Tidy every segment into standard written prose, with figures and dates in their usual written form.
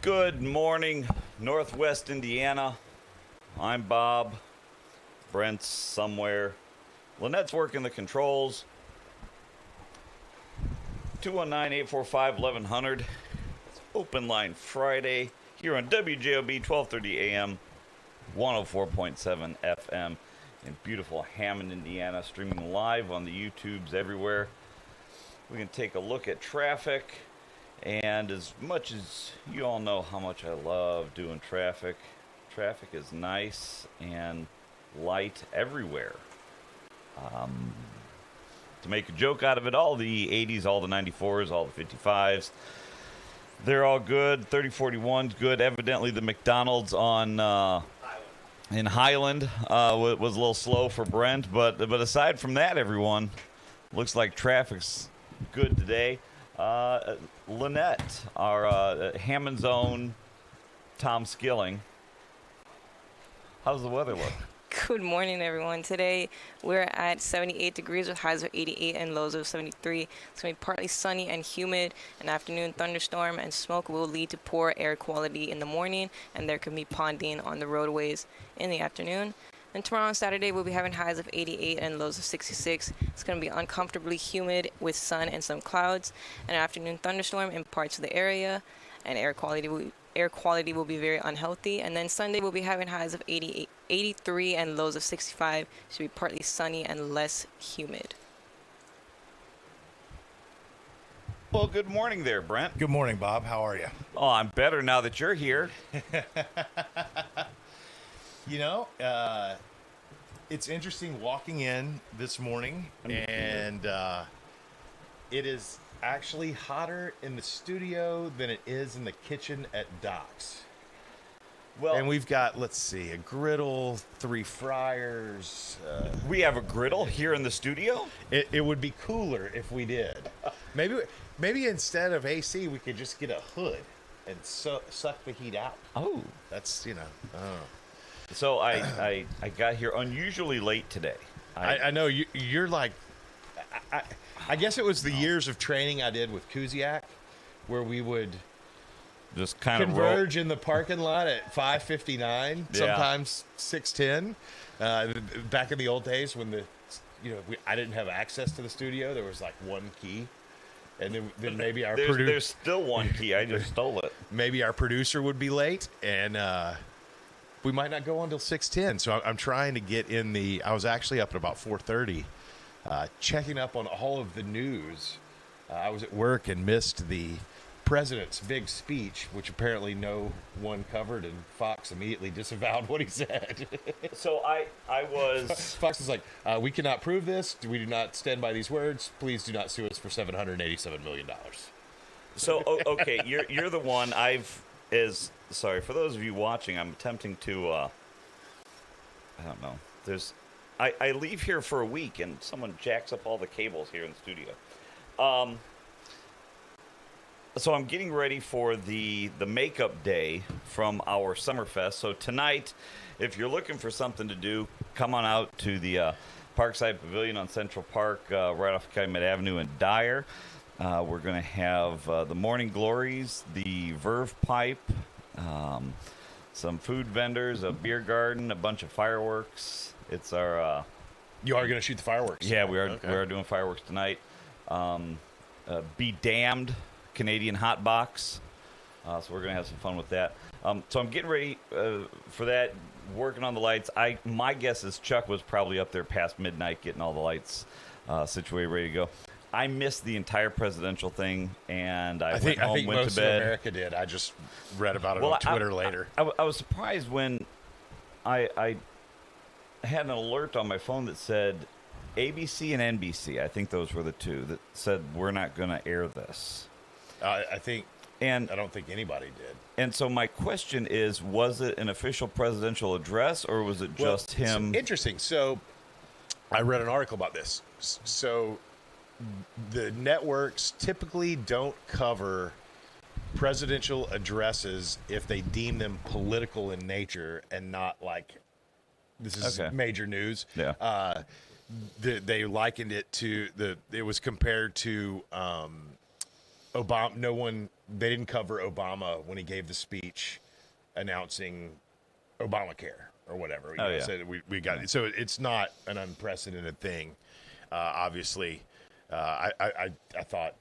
Good morning, Northwest Indiana. I'm Bob. Brent's somewhere. Lynette's working the controls. 219-845-1100. It's Open Line Friday here on WJOB 1230 AM, 104.7 FM in beautiful Hammond, Indiana. Streaming live on the YouTubes everywhere. We can take a look at traffic. And as much as you all know how much I love doing traffic is nice and light everywhere. To make a joke out of it, all the 80s, all the 94s, all the 55s, they're all good. 3041's good. Evidently, the McDonald's on in Highland was a little slow for Brent, but aside from that, everyone, looks like traffic's good today. Lynette, our Hammond's own Tom Skilling. How's the weather look? Good morning, everyone. Today we're at 78 degrees with highs of 88 and lows of 73. It's going to be partly sunny and humid. An afternoon thunderstorm and smoke will lead to poor air quality in the morning, and there can be ponding on the roadways in the afternoon. And tomorrow on Saturday, we'll be having highs of 88 and lows of 66. It's going to be uncomfortably humid with sun and some clouds. An afternoon thunderstorm in parts of the area, and air quality will be very unhealthy. And then Sunday, we'll be having highs of 83 and lows of 65. Should be partly sunny and less humid. Well, good morning there, Brent. Good morning, Bob. How are you? Oh, I'm better now that you're here. You know, it's interesting walking in this morning, and it is actually hotter in the studio than it is in the kitchen at Doc's. Well, and we've got, let's see, a griddle, 3 fryers. We have a griddle here in the studio? It would be cooler if we did. Maybe instead of AC, we could just get a hood and suck the heat out. Oh. That's, So I got here unusually late today. I know you're like, I guess it was the years of training I did with Kuziak, where we would just kind of converge in the parking lot at 5:59, sometimes 6:10. Back in the old days when I didn't have access to the studio, there was like one key. And then maybe our producer. There's still one key. I just stole it. Maybe our producer would be late, and we might not go on till 6:10. So I'm trying to get in I was actually up at about 4:30, checking up on all of the news. I was at work and missed the president's big speech, which apparently no one covered, and Fox immediately disavowed what he said. So I was... Fox is like, we cannot prove this. We do not stand by these words. Please do not sue us for $787 million. So, okay, you're the one Sorry, for those of you watching, I'm attempting to, I don't know, I leave here for a week and someone jacks up all the cables here in the studio. So I'm getting ready for the makeup day from our Summerfest. So tonight, if you're looking for something to do, come on out to the Parkside Pavilion on Central Park, right off Calumet Avenue in Dyer. We're going to have the Morning Glories, the Verve Pipe, some food vendors, a beer garden, a bunch of fireworks. It's our... You are going to shoot the fireworks? Yeah, we are. Okay. We are doing fireworks tonight. Be Damned Canadian Hot Box. So we're going to have some fun with that. So I'm getting ready for that, working on the lights. My guess is Chuck was probably up there past midnight getting all the lights situated, ready to go. I missed the entire presidential thing, and I went home, went most to bed. Of America did. I just read about it on Twitter later. I was surprised when I had an alert on my phone that said ABC and NBC. I think those were the two that said we're not going to air this. I don't think anybody did. And so my question is, was it an official presidential address, or was it just him? Interesting. So I read an article about this. So the networks typically don't cover presidential addresses if they deem them political in nature and not like this is major news. Yeah. They likened it to it was compared to Obama. They didn't cover Obama when he gave the speech announcing Obamacare or whatever. You know, said we got it. So it's not an unprecedented thing. Obviously, I thought,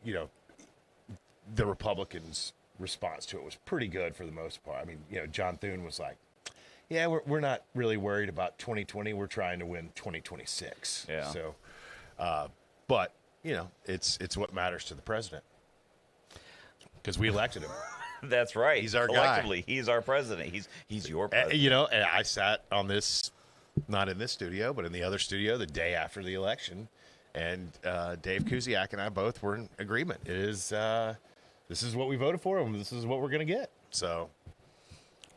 you know, the Republicans' response to it was pretty good for the most part. I mean, you know, John Thune was like, yeah, we're not really worried about 2020. We're trying to win 2026. Yeah. So, but, you know, it's what matters to the president because we elected him. That's right. He's our Collectively, guy. He's our president. He's your president. You know, and I sat on this, not in this studio, but in the other studio the day after the election, and Dave Kuziak and I both were in agreement. It is this is what we voted for, and this is what we're going to get. So,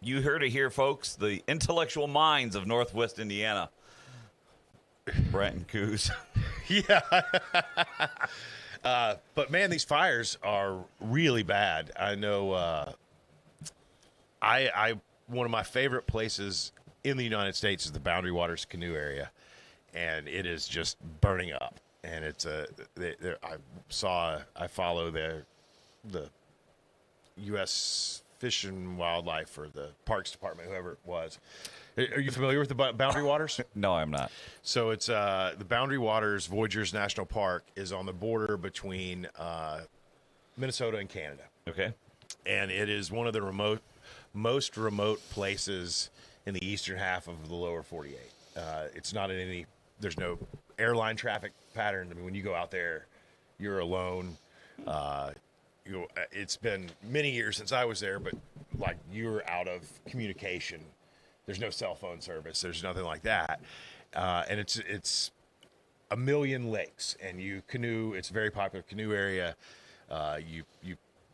you heard it here, folks. The intellectual minds of Northwest Indiana. Brent and Coos. Yeah. But man, these fires are really bad. I know. I one of my favorite places in the United States is the Boundary Waters canoe area, and it is just burning up. And it's I follow the U.S. Fish and Wildlife or the Parks Department, whoever it was. Are you familiar with the Boundary Waters? No, I'm not. So it's the Boundary Waters Voyageurs National Park is on the border between Minnesota and Canada. Okay. And it is one of the most remote places in the eastern half of the lower 48. It's not in any, there's no airline traffic pattern. I mean, when you go out there, you're alone. It's been many years since I was there, but like you're out of communication. There's no cell phone service. There's nothing like that. And it's a million lakes, and you canoe. It's a very popular canoe area. You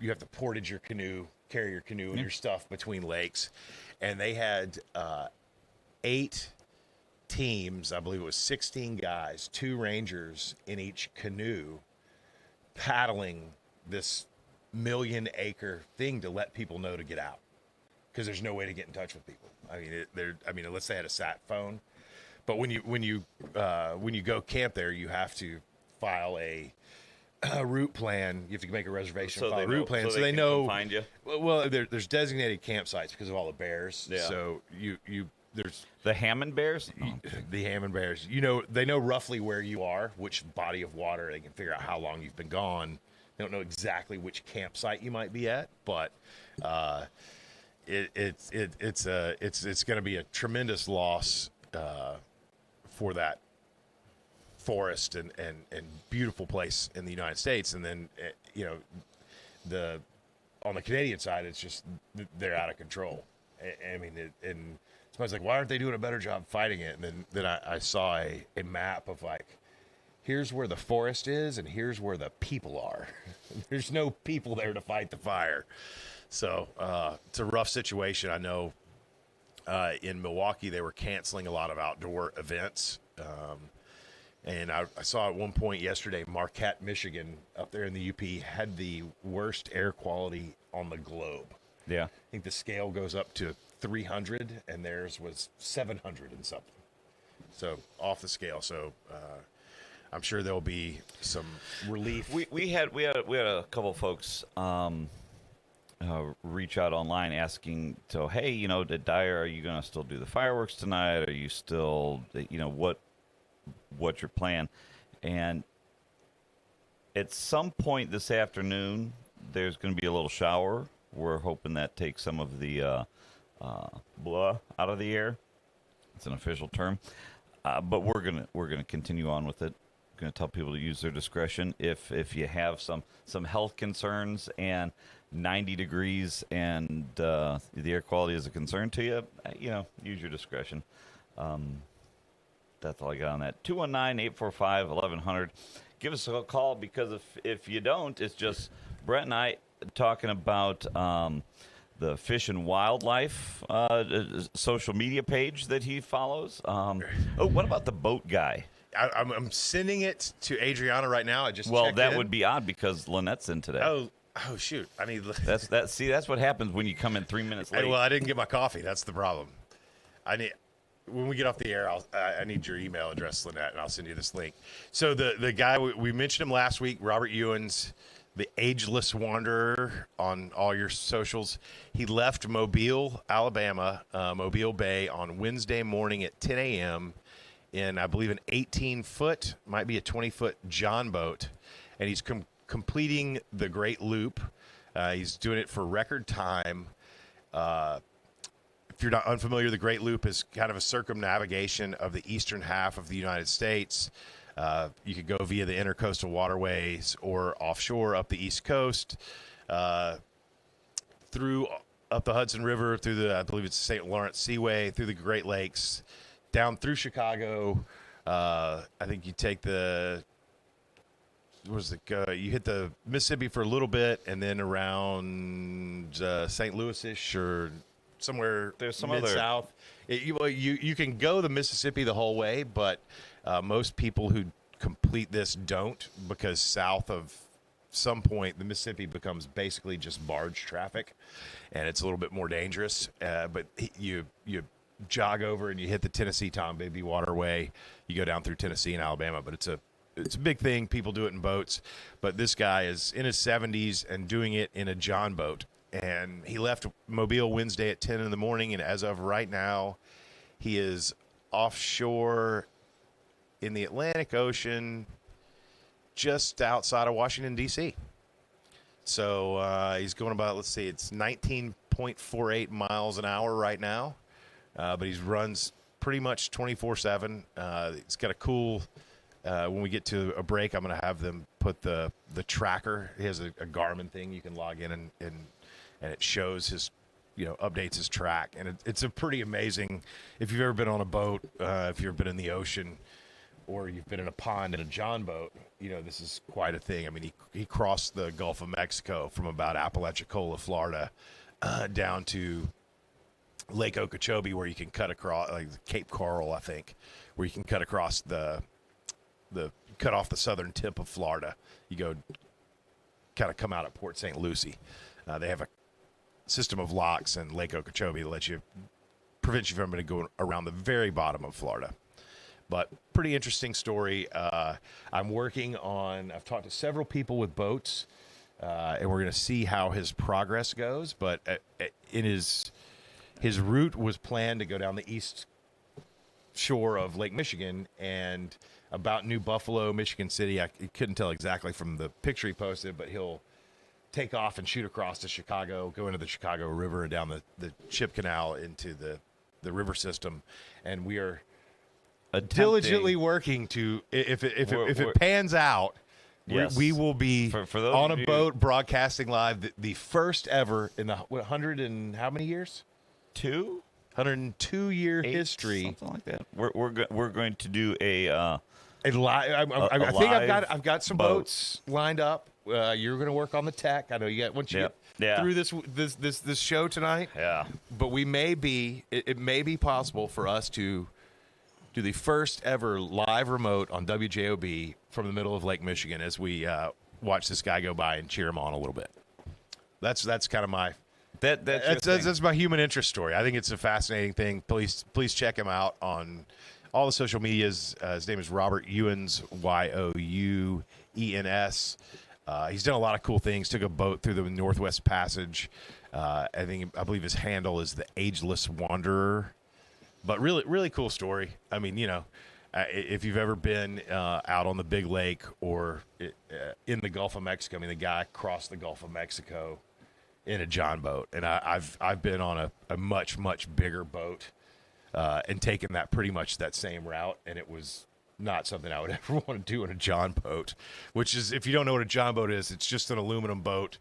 have to portage your canoe, carry your canoe and your stuff between lakes. And they had 8 teams. I believe it was 16 guys, 2 rangers in each canoe, paddling this million-acre thing to let people know to get out, because there's no way to get in touch with people. I mean, unless they had a sat phone. But when you go camp there, you have to file a route plan. You have to make a reservation, file a route plan, so they know. Find you. Well, there's designated campsites because of all the bears. Yeah. So there's The Hammond Bears. the Hammond Bears. You know, they know roughly where you are, which body of water. They can figure out how long you've been gone. They don't know exactly which campsite you might be at, but it's going to be a tremendous loss for that forest and beautiful place in the United States. And then you know, on the Canadian side, it's just they're out of control. I mean, and somebody's like, why aren't they doing a better job fighting it? And then I saw a map of like, here's where the forest is, and here's where the people are. There's no people there to fight the fire. So it's a rough situation. I know in Milwaukee, they were canceling a lot of outdoor events. And I saw at one point yesterday, Marquette, Michigan, up there in the UP, had the worst air quality on the globe. Yeah. I think the scale goes up to 300, and theirs was 700 and something. So off the scale. So I'm sure there'll be some relief. We had a couple folks reach out online asking, so hey, you know, Dyer, are you going to still do the fireworks tonight? Are you still, you know, what's your plan? And at some point this afternoon, there's going to be a little shower. We're hoping that takes some of the blah out of the air. It's an official term, but we're gonna continue on with it. Going to tell people to use their discretion. If you have some health concerns and 90 degrees and the air quality is a concern to you, you know, use your discretion. That's all I got on that. 219-845-1100. Give us a call, because if you don't, it's just Brent and I talking about the Fish and Wildlife social media page that he follows. What about the boat guy? I'm sending it to Adriana right now. I just that checked in. would be odd because Lynette's in today. Oh shoot! I need that's what happens when you come in 3 minutes late. Well, I didn't get my coffee. That's the problem. When we get off the air, I need your email address, Lynette, and I'll send you this link. So the guy we mentioned him last week, Robert Ewens, the Ageless Wanderer on all your socials. He left Mobile, Alabama, Mobile Bay on Wednesday morning at 10 a.m. in, I believe, an 18-foot, might be a 20-foot John boat, and he's completing the Great Loop. He's doing it for record time. If you're not unfamiliar, the Great Loop is kind of a circumnavigation of the eastern half of the United States. You could go via the intercoastal waterways or offshore up the East Coast, through up the Hudson River, through the, I believe it's the St. Lawrence Seaway, through the Great Lakes, down through Chicago. I think you take the, you hit the Mississippi for a little bit, and then around St. Louis-ish or somewhere there's some mid-south. You can go the Mississippi the whole way, but most people who complete this don't, because south of some point the Mississippi becomes basically just barge traffic, and it's a little bit more dangerous. But you jog over and you hit the Tennessee-Tom Bigby Waterway. You go down through Tennessee and Alabama, but it's a big thing. People do it in boats, but this guy is in his 70s and doing it in a John boat. And he left Mobile Wednesday at 10 in the morning, and as of right now, he is offshore in the Atlantic Ocean just outside of Washington, D.C. So he's going about, let's see, it's 19.48 miles an hour right now, but he runs pretty much 24/7. It's got a cool... when we get to a break, I'm going to have them put the tracker. He has a Garmin thing you can log in, and it shows his, updates his track. And it's a pretty amazing, if you've ever been on a boat, if you've ever been in the ocean, or you've been in a pond in a John boat, this is quite a thing. I mean, he crossed the Gulf of Mexico from about Apalachicola, Florida, down to Lake Okeechobee, where you can cut across, like Cape Coral, I think, where you can cut across cut off the southern tip of Florida. You go kind of come out at Port St. Lucie. They have a system of locks in Lake Okeechobee that prevents you from going around the very bottom of Florida. But pretty interesting story. I've talked to several people with boats, and we're going to see how his progress goes. But in his route was planned to go down the east shore of Lake Michigan and about New Buffalo, Michigan City. I couldn't tell exactly from the picture he posted, but he'll take off and shoot across to Chicago, go into the Chicago River and down the Ship Canal into the river system. And we are diligently working to, if it pans out, yes, we will be for on a boat broadcasting live, the first ever in the 100 and how many years? 102-year history, something like that. We're going to do a live. I think I've got some boats lined up. You're going to work on the tech. I know you got once you get through this show tonight. Yeah, but it may be possible for us to do the first ever live remote on WJOB from the middle of Lake Michigan as we watch this guy go by and cheer him on a little bit. That's kind of my. That's my human interest story. I think it's a fascinating thing. Please check him out on all the social medias. His name is Robert Youens, Youens. He's done a lot of cool things. Took a boat through the Northwest Passage. I believe his handle is the Ageless Wanderer. But really, really cool story. I mean, if you've ever been out on the big lake or in the Gulf of Mexico, I mean, the guy crossed the Gulf of Mexico in a John boat, and I've been on a much bigger boat and taken pretty much that same route, and it was not something I would ever want to do in a John boat. Which is, if you don't know what a John boat is, it's just an aluminum boat.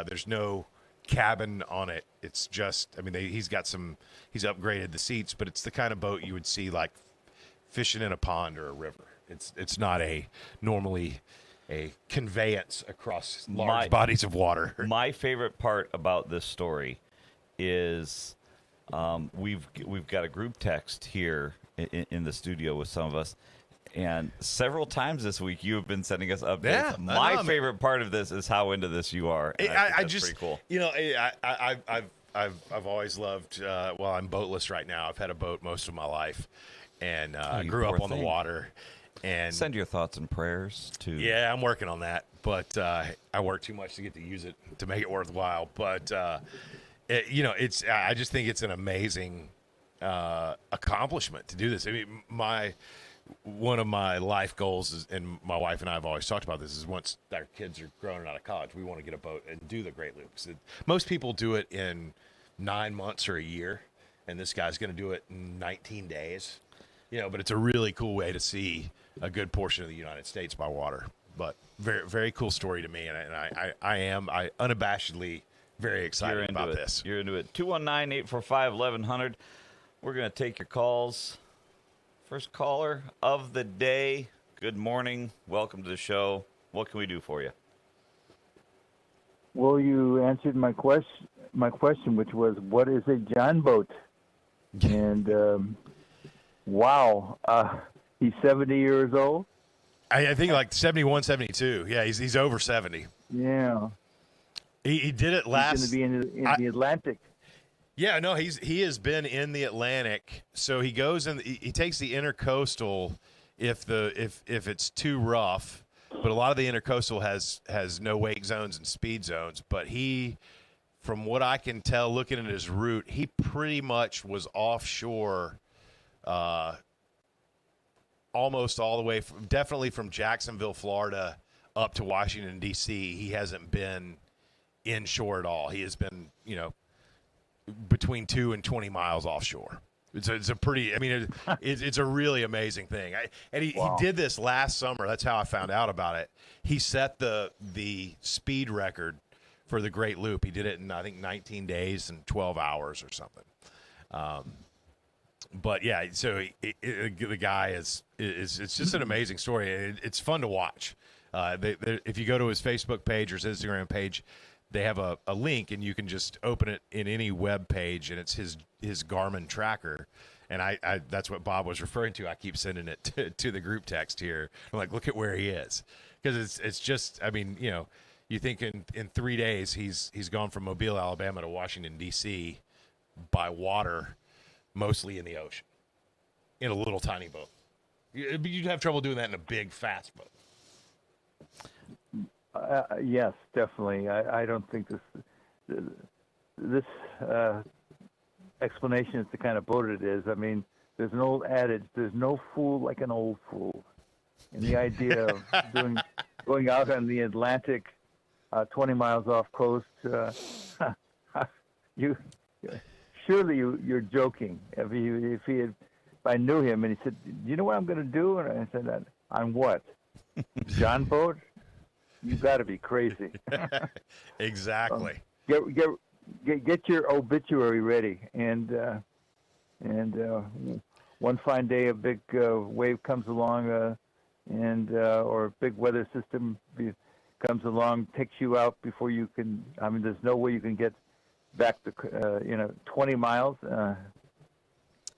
There's no cabin on it. It's just, I mean, he's upgraded the seats, but it's the kind of boat you would see like fishing in a pond or a river. It's not normally a conveyance across large bodies of water. My favorite part about this story is we've got a group text here in the studio with some of us, and several times this week you have been sending us updates. Yeah, my favorite part of this is how into this you are. I that's just pretty cool. I've always loved. I'm boatless right now. I've had a boat most of my life, and grew up on the water. And Send your thoughts and prayers to. yeah, I'm working on that, but I work too much to get to use it to make it worthwhile. But I just think it's an amazing accomplishment to do this. I mean, one of my life goals is, and my wife and I have always talked about this, is once our kids are grown and out of college, we want to get a boat and do the Great Loop. Most people do it in 9 months or a year, and this guy's going to do it in 19 days. But it's a really cool way to see a good portion of the United States by water. But very, very cool story to me, and I am unabashedly very excited about this. You're into it. 219-845-1100. We're going to take your calls. First caller of the day. Good morning. Welcome to the show. What can we do for you? Well, you answered my question, which was, what is a John boat? And wow, he's 70 years old. I think like 71, 72. Yeah, he's over 70. Yeah, he did it last. He's going to be in the Atlantic. Yeah, no, he has been in the Atlantic. So he goes in. He takes the intercoastal if it's too rough. But a lot of the intercoastal has no wake zones and speed zones. But he, from what I can tell, looking at his route, he pretty much was offshore, almost all the way definitely from Jacksonville, Florida, up to Washington D.C. He hasn't been inshore at all. He has been, between 2 and 20 miles offshore. It's a pretty. I mean, it's a really amazing thing. He did this last summer. That's how I found out about it. He set the speed record for the Great Loop. He did it in, I think, 19 days and 12 hours or something. But yeah, so the guy is it's just an amazing story. It's fun to watch. If you go to his Facebook page or his Instagram page, they have a link, and you can just open it in any web page, and it's his Garmin tracker. And I that's what Bob was referring to. I keep sending it to the group text here. I'm like, look at where he is, because it's just, I mean, you think in 3 days he's gone from Mobile, Alabama to Washington D.C. by water, mostly in the ocean, in a little tiny boat. You'd have trouble doing that in a big, fast boat. Yes, definitely. I don't think this explanation is the kind of boat it is. I mean, there's an old adage: "There's no fool like an old fool." And the idea of going out on the Atlantic, 20 miles off coast, you're joking. If I knew him and he said, "Do you know what I'm going to do?" And I said, "On what? John boat? You got to be crazy." Exactly. Get your obituary ready, and one fine day a big wave comes along, or a big weather system comes along, takes you out before you can. I mean, there's no way you can get back to 20 miles. And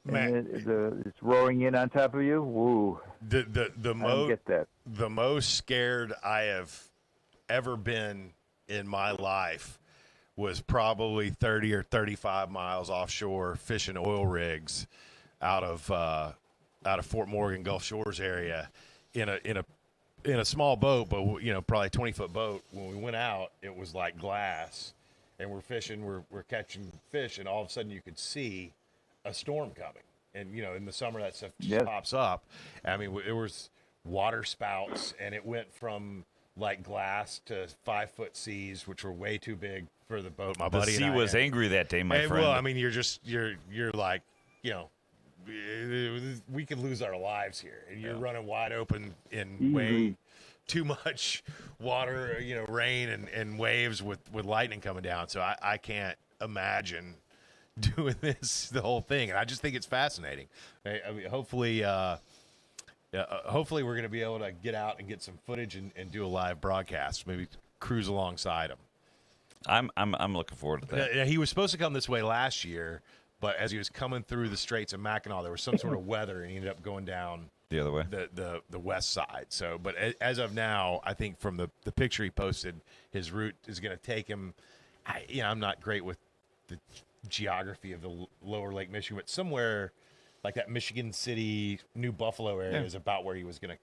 it's roaring in on top of you. Woo! I don't get that. The most scared I have ever been in my life was probably 30 or 35 miles offshore fishing oil rigs out of Fort Morgan, Gulf Shores area in a small boat, but probably a 20-foot boat. When we went out, it was like glass, and we're fishing, we're catching fish, and all of a sudden you could see a storm coming. And in the summer that stuff just pops up. I mean, it was water spouts, and it went from like glass to 5-foot seas, which were way too big for the boat. My buddy and I was angry that day, my friend. Well, I mean, you're like, we could lose our lives here, and you're running wide open in way too much water, rain and waves with lightning coming down. So I can't imagine doing the whole thing, and I just think it's fascinating. I mean, hopefully we're going to be able to get out and get some footage and do a live broadcast, maybe cruise alongside him. I'm looking forward to that. He was supposed to come this way last year, but as he was coming through the Straits of Mackinac, there was some sort of weather, and he ended up going down the other way, the west side. So, but as of now, I think from the picture he posted, his route is going to take him. I'm not great with the geography of the lower Lake Michigan, but somewhere like that Michigan City, New Buffalo area is about where he was going to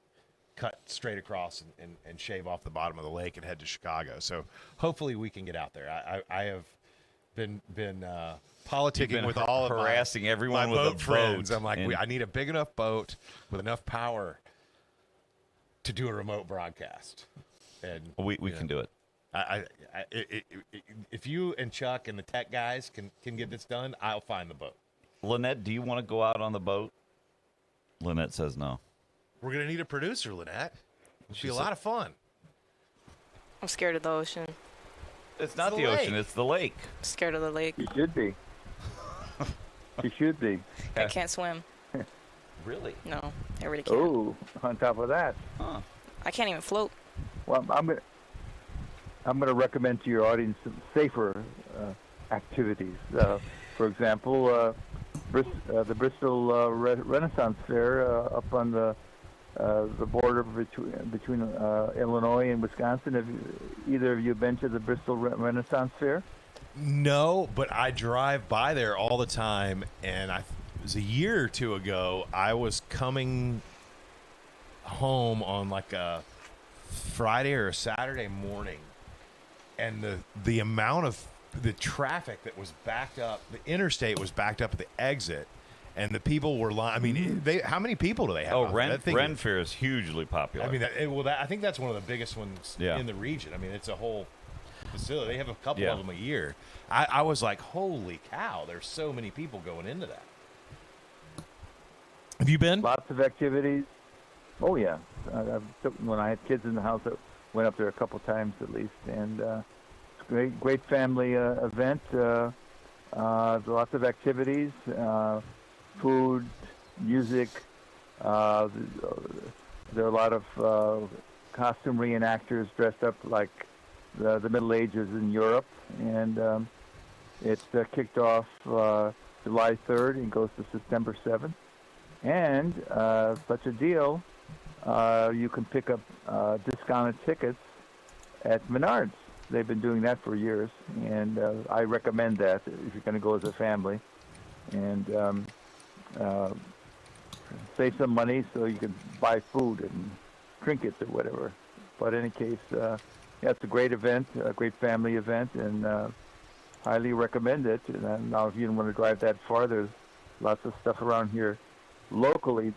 straight across and shave off the bottom of the lake and head to Chicago. So hopefully we can get out there. I have been politicking with all of harassing everyone my with boat a friends. boat. I'm like, I need a big enough boat with enough power to do a remote broadcast. And we can do it. If you and Chuck and the tech guys can get this done, I'll find the boat. Lynette, do you want to go out on the boat? Lynette says no. We're going to need a producer, Lynette. It'll be a lot of fun. I'm scared of the ocean. It's not the the lake. ocean, it's the lake. I'm scared of the lake. You should be. You should be. I can't swim. Really? No, I really can't. Oh, on top of that. Huh. I can't even float. Well, I'm gonna recommend to your audience some safer activities. For example, the Bristol Renaissance Fair up on the border between Illinois and Wisconsin. Have either of you been to the Bristol Renaissance Fair? No, but I drive by there all the time, and it was a year or two ago. I was coming home on like a Friday or a Saturday morning, and the amount of the traffic that was backed up, the interstate was backed up at the exit, and the people were lying. I mean, how many people do they have? Oh, out there? Ren Fair is hugely popular. I mean, I think that's one of the biggest ones in the region. I mean, it's a whole facility. They have a couple of them a year. I was like, holy cow, there's so many people going into that. Have you been? Lots of activities. Oh yeah, when I had kids in the house, I went up there a couple times at least, and it's great family event. Lots of activities, food, music. There are a lot of costume reenactors dressed up like the Middle Ages in Europe, and it kicked off July 3rd and goes to September 7th. And such a deal, you can pick up discounted tickets at Menards. They've been doing that for years, and I recommend that if you're going to go as a family. And save some money so you can buy food and trinkets or whatever. But in any case, it's a great event, a great family event, and highly recommend it. And now if you don't want to drive that far, there's lots of stuff around here locally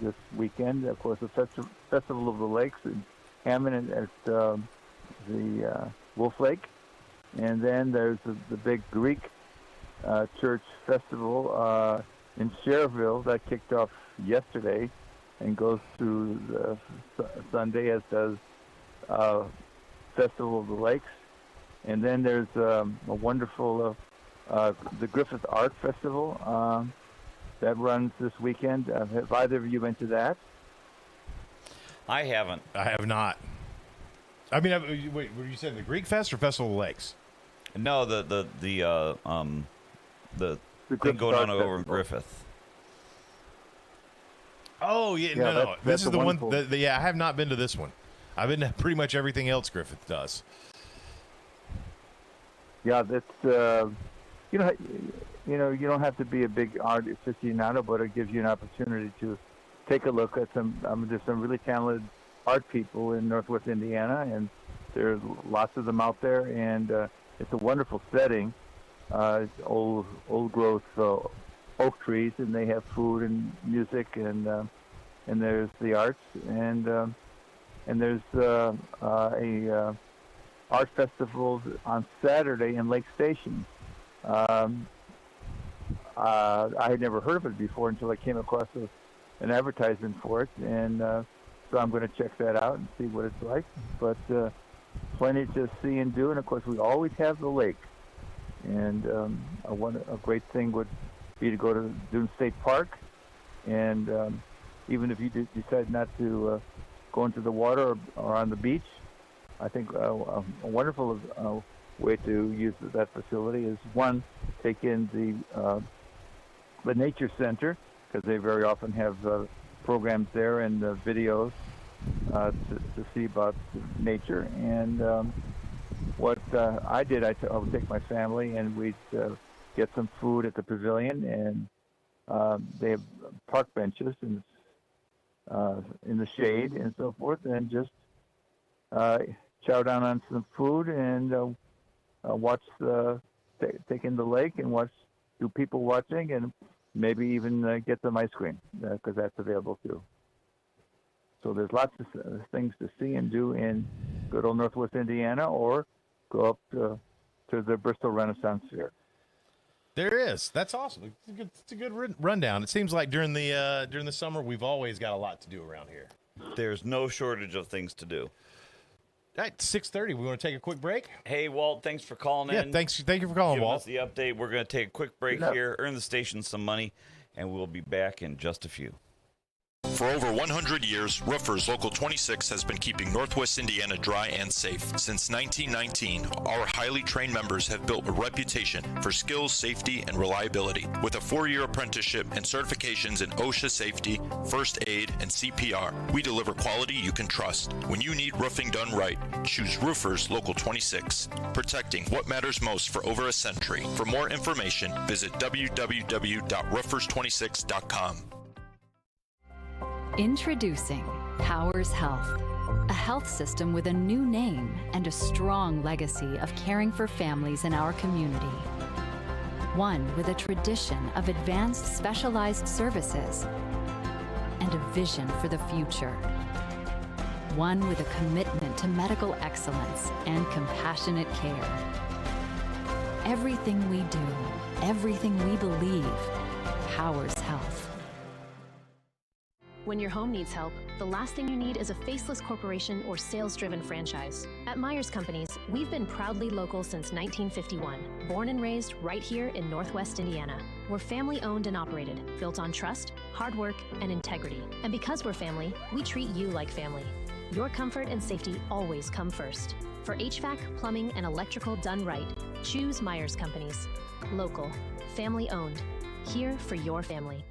this weekend. Of course, the Festival of the Lakes in Hammond at the Wolf Lake. And then there's the big Greek church festival in Cherville that kicked off yesterday and goes through the Sunday, as does Festival of the Lakes. And then there's a wonderful the Griffith Art Festival that runs this weekend. Have either of you been to that? I haven't. I have not. I mean, wait, were you saying the Greek Fest or Festival of the Lakes? No, the thing going on over in Griffith. Oh yeah, no. This is the one. wonderful. I have not been to this one. I've been to pretty much everything else Griffith does. Yeah, that's you don't have to be a big art aficionado, but it gives you an opportunity to take a look at some. There's some really talented art people in Northwest Indiana, and there are lots of them out there, and it's a wonderful setting. It's old growth oak trees, and they have food and music, and there's the arts, and there's a art festival on Saturday in Lake Station. I had never heard of it before until I came across an advertisement for it, and so I'm going to check that out and see what it's like. But plenty to see and do, and of course we always have the lake. And a great thing would be to go to Dune State Park, and even if you decide not to go into the water or on the beach, I think a wonderful way to use that facility is, one, take in the Nature Center, because they very often have programs there and videos to see about nature. And what I did, I would take my family and we'd get some food at the pavilion, and they have park benches, and in the shade and so forth, and just chow down on some food and watch take in the lake and do people watching, and maybe even get some ice cream because that's available too. So there's lots of things to see and do in good old Northwest Indiana, or go up to the Bristol Renaissance Fair. There is. That's awesome. It's a good rundown. It seems like during the summer we've always got a lot to do around here. There's no shortage of things to do. All right, 6:30. We want to take a quick break? Hey, Walt, thanks for calling in. Thank you for calling, Giving Walt. us the update. We're going to take a quick break here, earn the station some money, and we'll be back in just a few. For over 100 years, Roofers Local 26 has been keeping Northwest Indiana dry and safe. Since 1919, our highly trained members have built a reputation for skills, safety, and reliability. With a 4-year apprenticeship and certifications in OSHA safety, first aid, and CPR, we deliver quality you can trust. When you need roofing done right, choose Roofers Local 26, protecting what matters most for over a century. For more information, visit www.roofers26.com. Introducing Powers Health, a health system with a new name and a strong legacy of caring for families in our community. One with a tradition of advanced specialized services and a vision for the future. One with a commitment to medical excellence and compassionate care. Everything we do, everything we believe, powers health. When your home needs help, the last thing you need is a faceless corporation or sales-driven franchise. At Myers Companies, we've been proudly local since 1951, born and raised right here in Northwest Indiana. We're family-owned and operated, built on trust, hard work, and integrity. And because we're family, we treat you like family. Your comfort and safety always come first. For HVAC, plumbing, and electrical done right, choose Myers Companies. Local, family-owned, here for your family.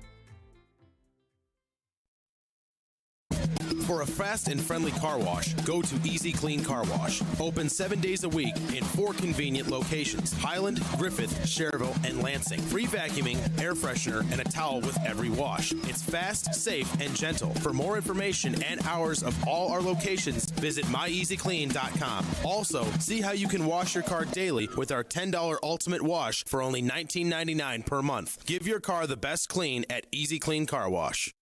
For a fast and friendly car wash, go to Easy Clean Car Wash. Open 7 days a week in 4 convenient locations: Highland, Griffith, Cherville, and Lansing. Free vacuuming, air freshener, and a towel with every wash. It's fast, safe, and gentle. For more information and hours of all our locations, visit myeasyclean.com. Also, see how you can wash your car daily with our $10 Ultimate Wash for only $19.99 per month. Give your car the best clean at Easy Clean Car Wash.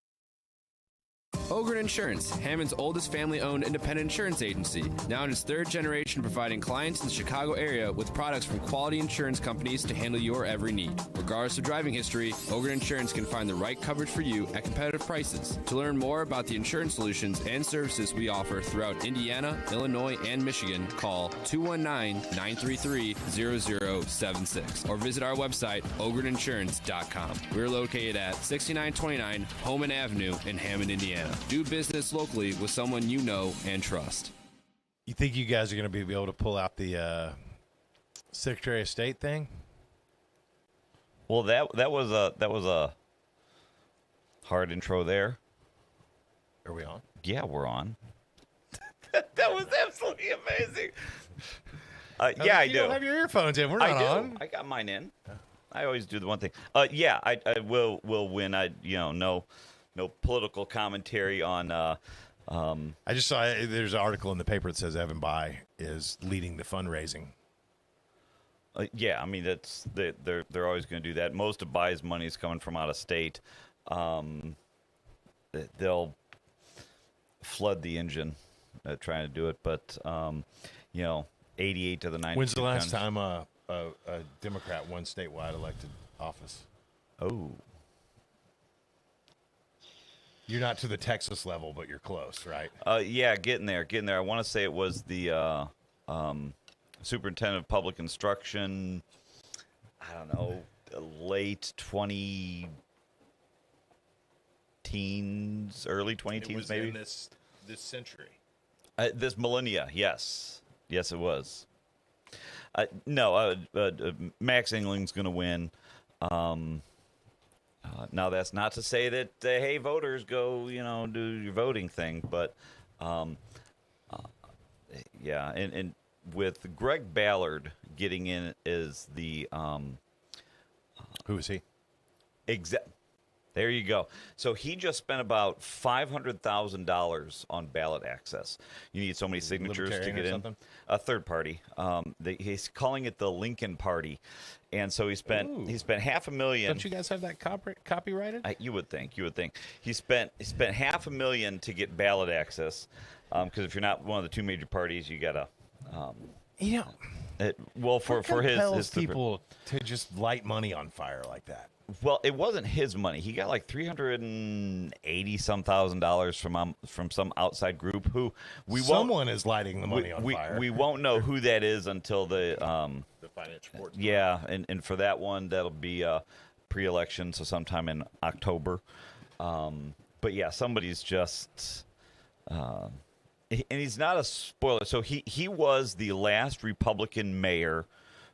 Ogren Insurance, Hammond's oldest family-owned independent insurance agency, now in its 3rd generation, providing clients in the Chicago area with products from quality insurance companies to handle your every need. Regardless of driving history, Ogren Insurance can find the right coverage for you at competitive prices. To learn more about the insurance solutions and services we offer throughout Indiana, Illinois, and Michigan, call 219-933-0076 or visit our website, ogreninsurance.com. We're located at 6929 Homan Avenue in Hammond, Indiana. Do business locally with someone you know and trust. You think you guys are going to be able to pull out the Secretary of State thing? Well, that was a hard intro there. Are we on? Yeah, we're on. That was absolutely amazing. Yeah, I do. You don't have your earphones in. We're not on. I got mine in. I always do the one thing. Yeah, I will win. No political commentary on. I just saw there's an article in the paper that says Evan Bayh is leading the fundraising. Yeah, I mean they're always going to do that. Most of Bayh's money is coming from out of state. They'll flood the engine trying to do it, but 88 to the 90. When's the last time a Democrat won statewide elected office? Oh. You're not to the Texas level, but you're close, right? Yeah, getting there. I want to say it was the superintendent of public instruction. I don't know, late 20-teens, early 20-teens, maybe. In this century. This millennia, yes, it was. Max Engling's going to win. Now, that's not to say that, hey, voters, go, do your voting thing. But, yeah, and with Greg Ballard getting in as the... Who is he? There you go. So he just spent about $500,000 on ballot access. You need so many signatures to get in. A third party. He's calling it the Lincoln Party, and so he spent $500,000. Don't you guys have that copyrighted? You would think. He spent $500,000 to get ballot access, because if you're not one of the two major parties, you gotta. For his people to just light money on fire like that. Well, it wasn't his money. He got like $380,000 from some outside group who someone is lighting the money on fire. We won't know who that is until the financial report. Yeah, and for that one, that'll be pre-election, so sometime in October. But yeah, somebody's just. And he's not a spoiler. So he was the last Republican mayor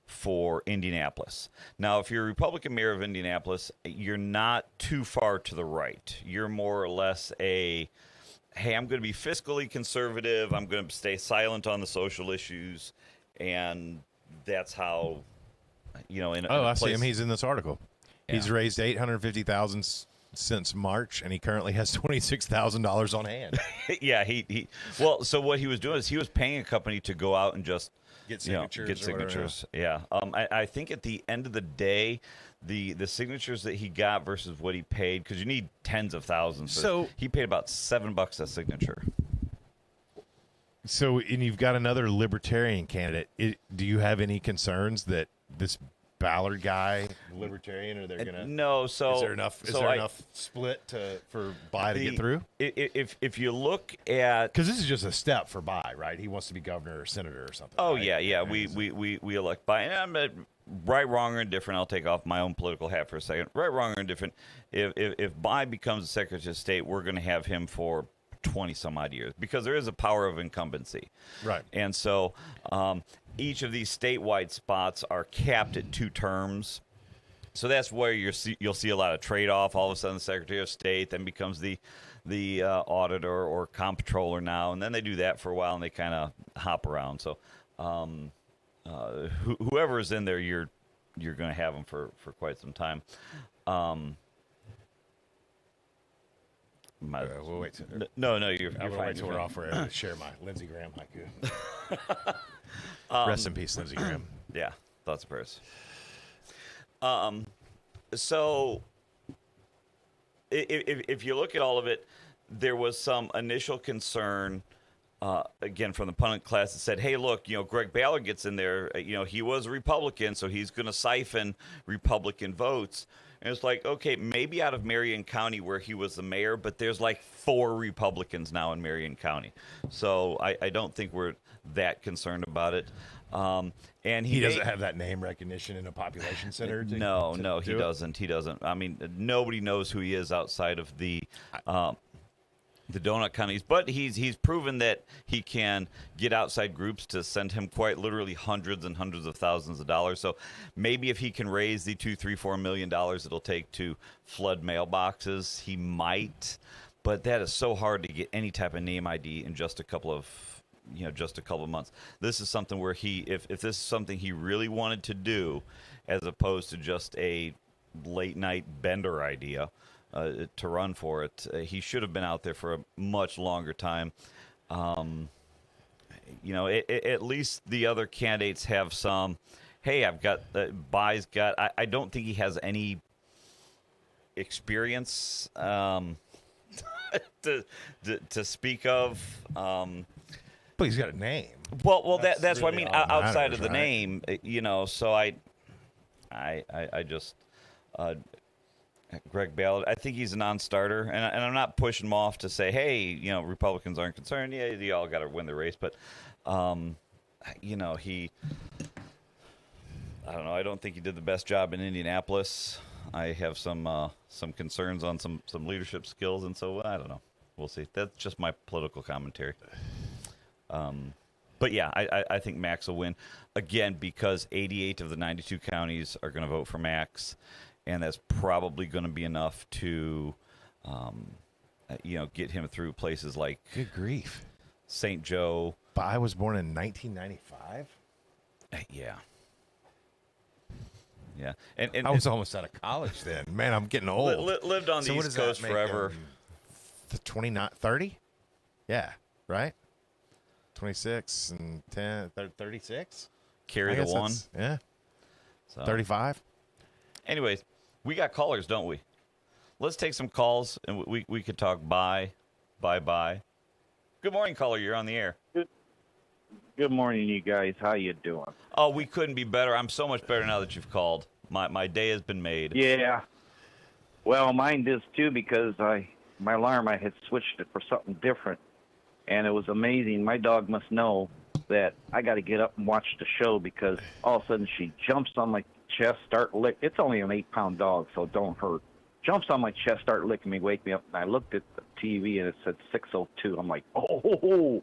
for Indianapolis. Now, if you're a Republican mayor of Indianapolis, you're not too far to the right. You're more or less hey, I'm going to be fiscally conservative. I'm going to stay silent on the social issues. And that's how, I see him. He's in this article. Yeah. He's raised $850,000 since March, and he currently has $26,000 on hand. Yeah, well, so what he was doing is he was paying a company to go out and just get signatures. Yeah. I think at the end of the day, the signatures that he got versus what he paid, because you need tens of thousands. So he paid about $7 a signature. So, and you've got another libertarian candidate. Do you have any concerns that this Ballard guy, libertarian, or they're gonna? No. So is there enough? Is there enough split for Bai to get through? If you look at, because this is just a step for Bai, right? He wants to be governor or senator or something. Oh right? yeah. We elect Bai, and I'm right, wrong, or indifferent. I'll take off my own political hat for a second. Right, wrong, or indifferent. If Bai becomes the Secretary of State, we're going to have him for 20 some odd years, because there is a power of incumbency, right? And so each of these statewide spots are capped at 2 terms, so that's where you'll see a lot of trade-off. All of a sudden, the Secretary of State then becomes the auditor or comptroller now, and then they do that for a while, and they kind of hop around. So whoever is in there, you're going to have them for quite some time. We'll wait. No, you're fine. Wait till we're off for to share my Lindsey Graham haiku. Rest in peace, Lindsey Graham. Yeah, thoughts of prayers. So if you look at all of it, there was some initial concern, again, from the pundit class that said, hey, look, Greg Ballard gets in there. He was a Republican, so he's going to siphon Republican votes. And it's like, okay, maybe out of Marion County where he was the mayor, but there's like 4 Republicans now in Marion County. So I don't think we're that concerned about it. And he doesn't have that name recognition in a population center. No, he doesn't. He doesn't. I mean, nobody knows who he is outside of the donut counties, but he's proven that he can get outside groups to send him quite literally hundreds and hundreds of thousands of dollars. So maybe if he can raise the $2, $3, $4 million it'll take to flood mailboxes, he might. But that is so hard to get any type of name ID in just a couple of months. This is something where if this is something he really wanted to do, as opposed to just a late night Bender idea. To run for it, he should have been out there for a much longer time. At least the other candidates have some. Hey, I've got Bai's got. I don't think he has any experience to speak of. But he's got a name. Well, that's really what I mean. Outside matters, of the name, So I just. Greg Ballard, I think he's a non-starter, and I'm not pushing him off to say, hey, Republicans aren't concerned. Yeah, they all got to win the race, but, he, I don't know. I don't think he did the best job in Indianapolis. I have some concerns on some leadership skills, and so I don't know. We'll see. That's just my political commentary. But yeah, I think Max will win again because 88 of the 92 counties are going to vote for Max. And that's probably going to be enough to, get him through places like good grief, St. Joe. Bai was born in 1995. Yeah. Yeah, and I was almost out of college then. Man, I'm getting old. lived on the So what East does that Coast make, forever. The 29, 30? Yeah, right? 26 and 10, 36? Carry the one. Yeah. So. 35? Anyways, we got callers, don't we? Let's take some calls, and we could talk bye. Good morning, caller. You're on the air. Good morning, you guys. How you doing? Oh, we couldn't be better. I'm so much better now that you've called. My day has been made. Yeah. Well, mine is too because my alarm, I had switched it for something different, and it was amazing. My dog must know that I got to get up and watch the show because all of a sudden she jumps on my chest, start lick. It's only an 8-pound dog, so it don't hurt. Jumps on my chest, start licking me, wake me up, and I looked at the TV and it said 6:02. I'm like, oh.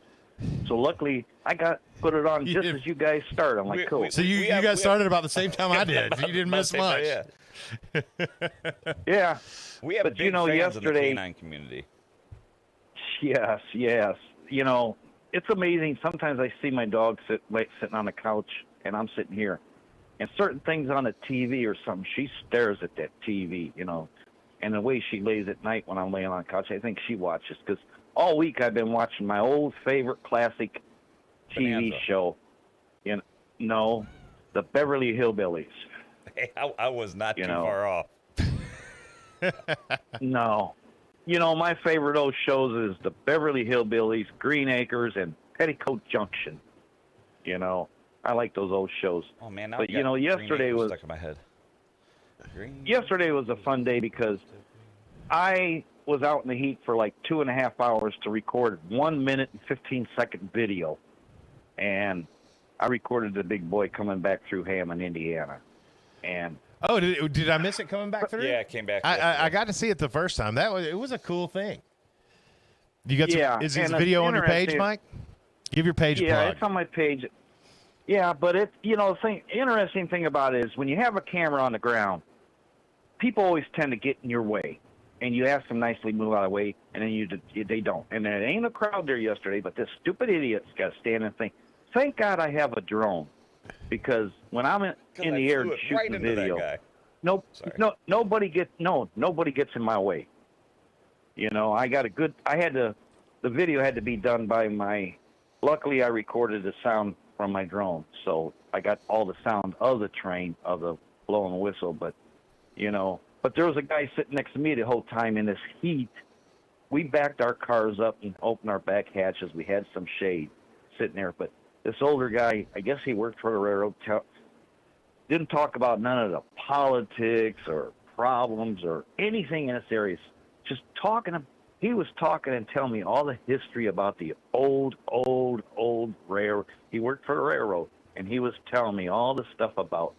So luckily, I put it on just as you guys start. I'm like, cool. So you guys started about the same time I did. You didn't miss much. Yeah. We have but big fans yesterday, in the canine community. Yes. It's amazing. Sometimes I see my dog sitting on the couch, and I'm sitting here. And certain things on the TV or something, she stares at that TV, And the way she lays at night when I'm laying on the couch, I think she watches. Because all week I've been watching my old favorite classic TV show. The Beverly Hillbillies. Hey, I was not too far off. No. My favorite old shows is the Beverly Hillbillies, Green Acres, and Petticoat Junction. I like those old shows. Oh man, now but yesterday was stuck in my head. Yesterday was a fun day because I was out in the heat for like 2.5 hours to record 1 minute and 15-second video, and I recorded the big boy coming back through Hammond, Indiana, and. Oh, did I miss it coming back through? Yeah, it came back. I got to see it the first time. It was a cool thing. You got is the video on your page, Mike? Give your page a plug. Yeah, it's on my page. Yeah, but interesting thing about it is when you have a camera on the ground, people always tend to get in your way, and you ask them nicely move out of the way, and then they don't. And there ain't a crowd there yesterday, but this stupid idiot's got to stand and think, thank God I have a drone. Because when I'm in the air shooting the video, nobody gets in my way. The video had to be done by luckily I recorded the sound from my drone. So I got all the sound of the train, of the blowing whistle. But there was a guy sitting next to me the whole time in this heat. We backed our cars up and opened our back hatches. We had some shade sitting there, but this older guy, I guess he worked for the railroad, didn't talk about none of the politics or problems or anything in this area. Just he was talking and telling me all the history about the old railroad. He worked for the railroad, and he was telling me all the stuff about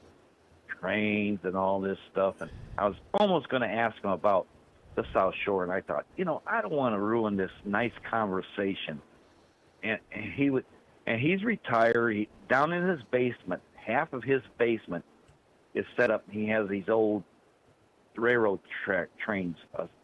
trains and all this stuff. And I was almost going to ask him about the South Shore, and I thought, I don't want to ruin this nice conversation. And he's retired. Down in his basement, half of his basement is set up. He has these old railroad trains.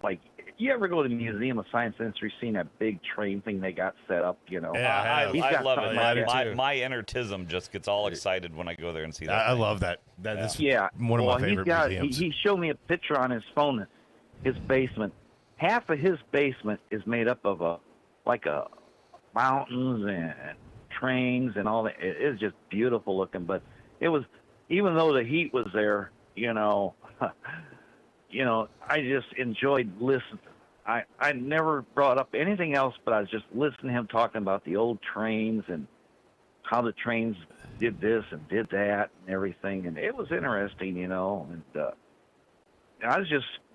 Like, you ever go to the Museum of Science and Industry, seen that big train thing they got set up? Yeah, I love it. My innertism just gets all excited when I go there and see that. I love that. That's one of my favorite museums. He showed me a picture on his phone. His basement. Half of his basement is made up of mountains and trains and all that. It is just beautiful looking, but it was, even though the heat was there, I just enjoyed listening. I never brought up anything else, but I was just listening to him talking about the old trains and how the trains did this and did that and everything, and it was interesting, and I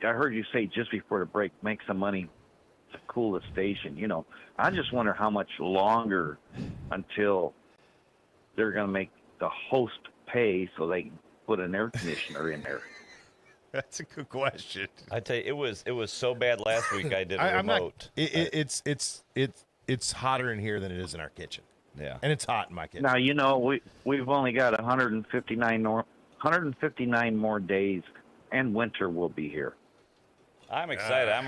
heard you say just before the break, make some money to cool the station. I just wonder how much longer until they're going to make the host pay so they can put an air conditioner in there. That's a good question. I tell you, it was so bad last week. I did a remote. It's hotter in here than it is in our kitchen. Yeah, and it's hot in my kitchen. Now we've only got 159 more days, and winter will be here. I'm excited. I'm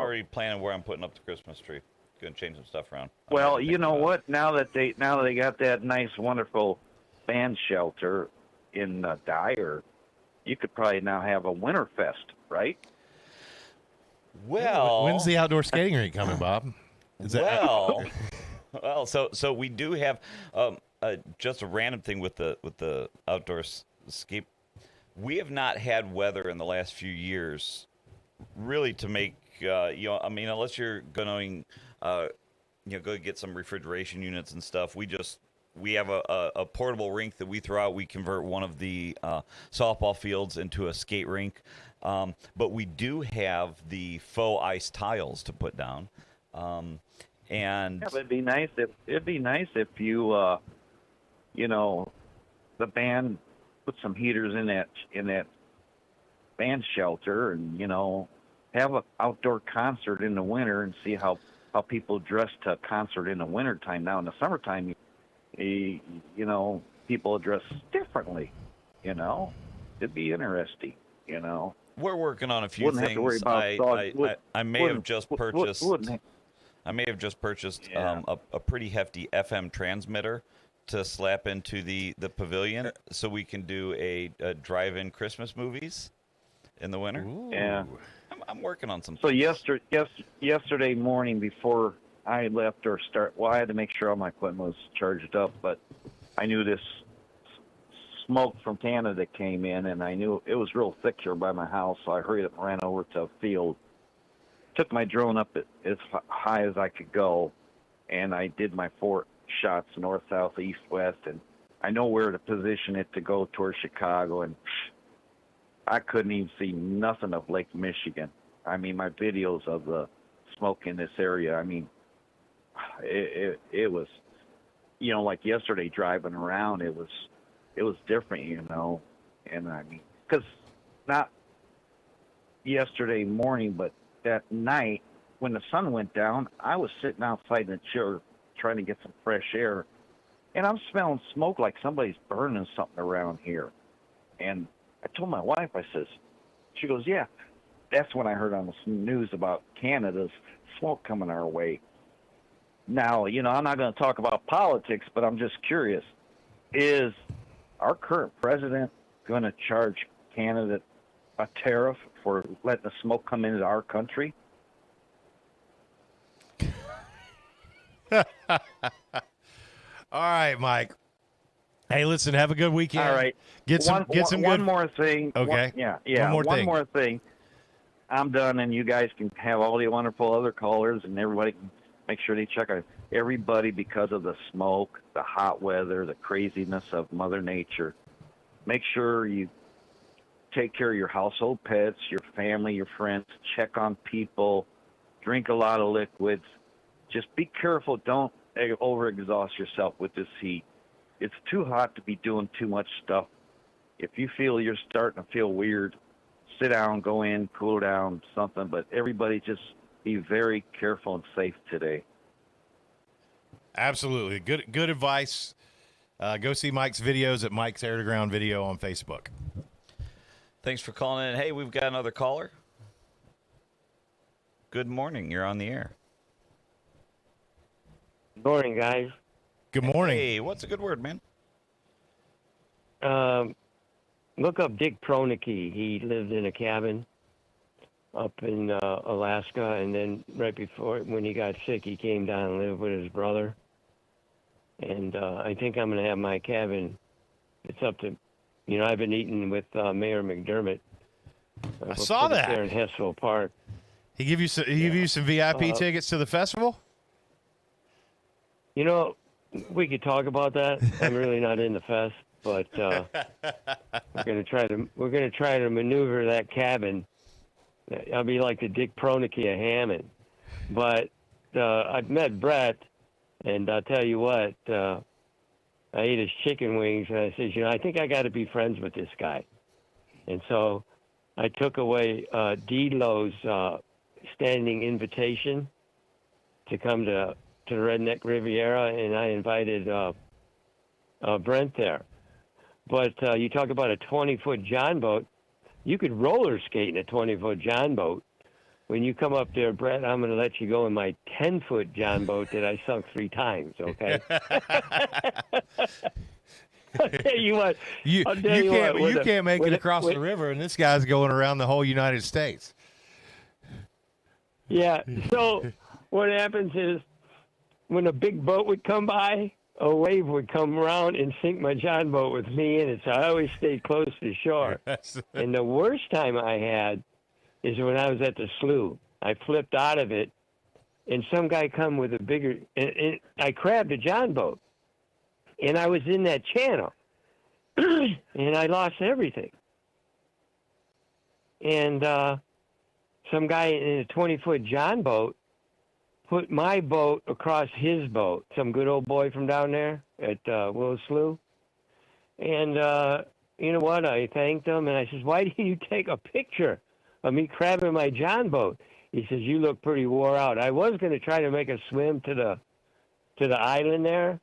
already planning where I'm putting up the Christmas tree. Going to change some stuff around. Well, you know what? Now that they got that nice, wonderful band shelter in Dyer, you could probably now have a winter fest, right? Well, when's the outdoor skating rink coming, Bob? So we do have just a random thing with the outdoor skate. We have not had weather in the last few years, really, to make unless you're going go get some refrigeration units and stuff. We have a portable rink that we throw out. We convert one of the softball fields into a skate rink. But we do have the faux ice tiles to put down. And it'd be nice if you the band put some heaters in that band shelter, and have an outdoor concert in the winter and see how people dress to a concert in the wintertime. Now in the summertime, people dress differently. It'd be interesting. We're working on a few Wouldn't things. have to worry about I may have just purchased. I may have just purchased a pretty hefty FM transmitter to slap into the pavilion, so we can do a drive-in Christmas movies in the winter. Ooh. Yeah, I'm working on some. So yesterday morning before I left I had to make sure all my equipment was charged up, but I knew this smoke from Canada came in, and I knew it was real thick here by my house, so I hurried up and ran over to a field, took my drone up as high as I could go, and I did my 4 shots north, south, east, west, and I know where to position it to go towards Chicago, and I couldn't even see nothing of Lake Michigan. I mean, my videos of the smoke in this area, I mean, it was, like yesterday driving around, it was different, and I mean, because not yesterday morning, but that night when the sun went down, I was sitting outside in the chair trying to get some fresh air, and I'm smelling smoke like somebody's burning something around here. And I told my wife, she goes, yeah. That's when I heard on the news about Canada's smoke coming our way. Now, I'm not going to talk about politics, but I'm just curious. Is our current president going to charge Canada a tariff for letting the smoke come into our country? All right, Mike. Hey, listen, have a good weekend. All right. Get some good. One more thing. Okay. One more thing. I'm done, and you guys can have all the wonderful other callers, and everybody can make sure they check out everybody because of the smoke, the hot weather, the craziness of Mother Nature. Make sure you take care of your household pets, your family, your friends. Check on people. Drink a lot of liquids. Just be careful. Don't overexhaust yourself with this heat. It's too hot to be doing too much stuff. If you feel you're starting to feel weird, sit down, go in, cool down, something. But everybody just be very careful and safe today. Absolutely. Good advice. Go see Mike's videos at Mike's Air to Ground Video on Facebook. Thanks for calling in. Hey, we've got another caller. Good morning. You're on the air. Good morning, guys. Good morning. Hey, what's a good word, man? Look up Dick Pronicki. He lived in a cabin up in Alaska, and then right before, when he got sick, he came down and lived with his brother. And I think I'm going to have my cabin. It's up to, I've been eating with Mayor McDermott. I saw that there in Hessville Park. He give you some VIP tickets to the festival? We could talk about that. I'm really not in the fest, but we're gonna try to maneuver that cabin. I'll be like the Dick Pronicki of Hammond. But I've met Brett, and I'll tell you what, I ate his chicken wings, and I said, I think I got to be friends with this guy. And so I took away D-Lo's standing invitation to come to the Redneck Riviera, and I invited Brent there. But you talk about a 20-foot John boat. You could roller skate in a 20-foot John boat. When you come up there, Brett, I'm going to let you go in my 10-foot John boat that I sunk 3 times, okay? I'll tell you what. You can't make it across the river, and this guy's going around the whole United States. Yeah. So what happens is when a big boat would come by, a wave would come around and sink my John boat with me in it. So I always stayed close to shore. And the worst time I had is when I was at the slough. I flipped out of it, and some guy come with a bigger. And I crabbed a John boat, and I was in that channel, and I lost everything. And some guy in a 20-foot John boat put my boat across his boat, some good old boy from down there at Willow Slough. And you know what? I thanked him, and I says, why didn't you take a picture of me crabbing my John boat? He says, you look pretty wore out. I was going to try to make a swim to the island there.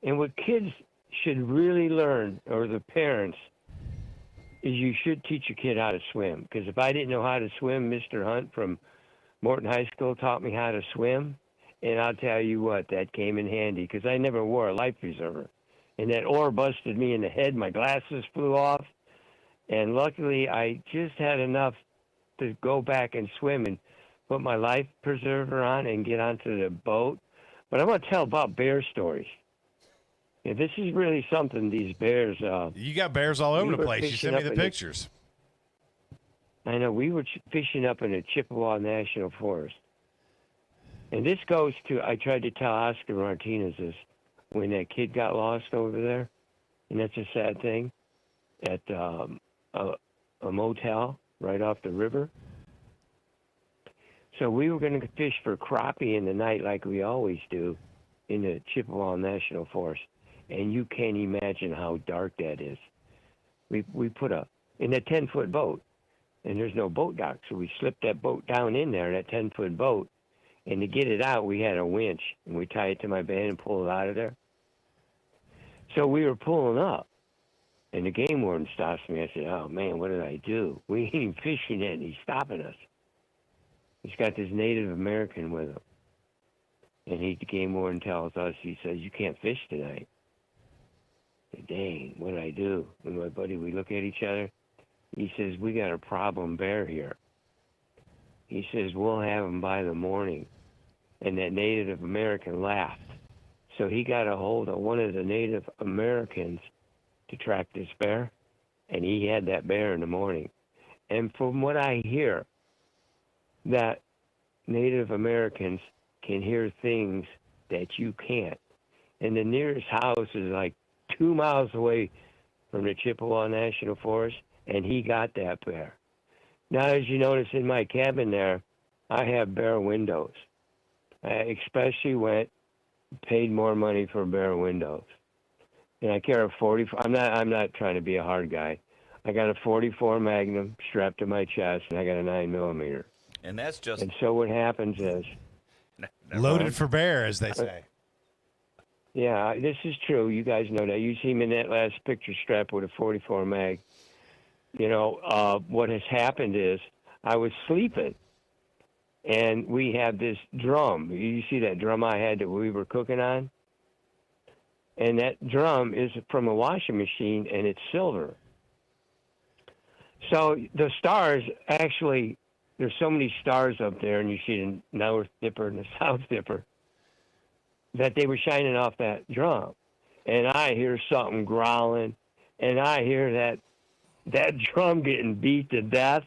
And what kids should really learn, or the parents, is you should teach your kid how to swim. Because if I didn't know how to swim, Mr. Hunt from Morton High School taught me how to swim. And I'll tell you what, that came in handy because I never wore a life preserver. And that oar busted me in the head. My glasses flew off. And luckily, I just had enough to go back and swim and put my life preserver on and get onto the boat. But I want to tell about bear stories. Yeah, this is really something, these bears. You got bears all over the place. You sent me the pictures. I know. We were fishing up in the Chippewa National Forest. And this goes to, I tried to tell Oscar Martinez this, when that kid got lost over there, and that's a sad thing, at a motel right off the river. So we were going to fish for crappie in the night like we always do in the Chippewa National Forest. And you can't imagine how dark that is. We put in a 10-foot boat, and there's no boat dock, so we slipped that boat down in there, that 10-foot boat, and to get it out, we had a winch, and we tied it to my band and pulled it out of there. So we were pulling up, and the game warden stops me. I said, oh, man, what did I do? We ain't even fishing it, and he's stopping us. He's got this Native American with him. And the game warden tells us, he says, you can't fish tonight. I said, dang, what did I do? And my buddy, we look at each other. He says, we got a problem bear here. He says, we'll have him by the morning. And that Native American laughed. So he got a hold of one of the Native Americans to track this bear. And he had that bear in the morning. And from what I hear, that Native Americans can hear things that you can't. And the nearest house is like 2 miles away from the Chippewa National Forest, and he got that bear. Now, as you notice in my cabin there, I have bare windows. I especially paid more money for bare windows. And I carry a 40. I'm not trying to be a hard guy. I got a 44 Magnum strapped to my chest, and I got a 9mm. And that's just. And so what happens is. Loaded for bear, as they say. Yeah, this is true. You guys know that. You see me in that last picture strapped with a 44 mag. You know, what has happened is I was sleeping, and we have this drum. You see that drum I had that we were cooking on? And that drum is from a washing machine, and it's silver. So the stars actually, there's so many stars up there, and you see the North Dipper and the South Dipper, that they were shining off that drum. And I hear something growling, and I hear that drum getting beat to death,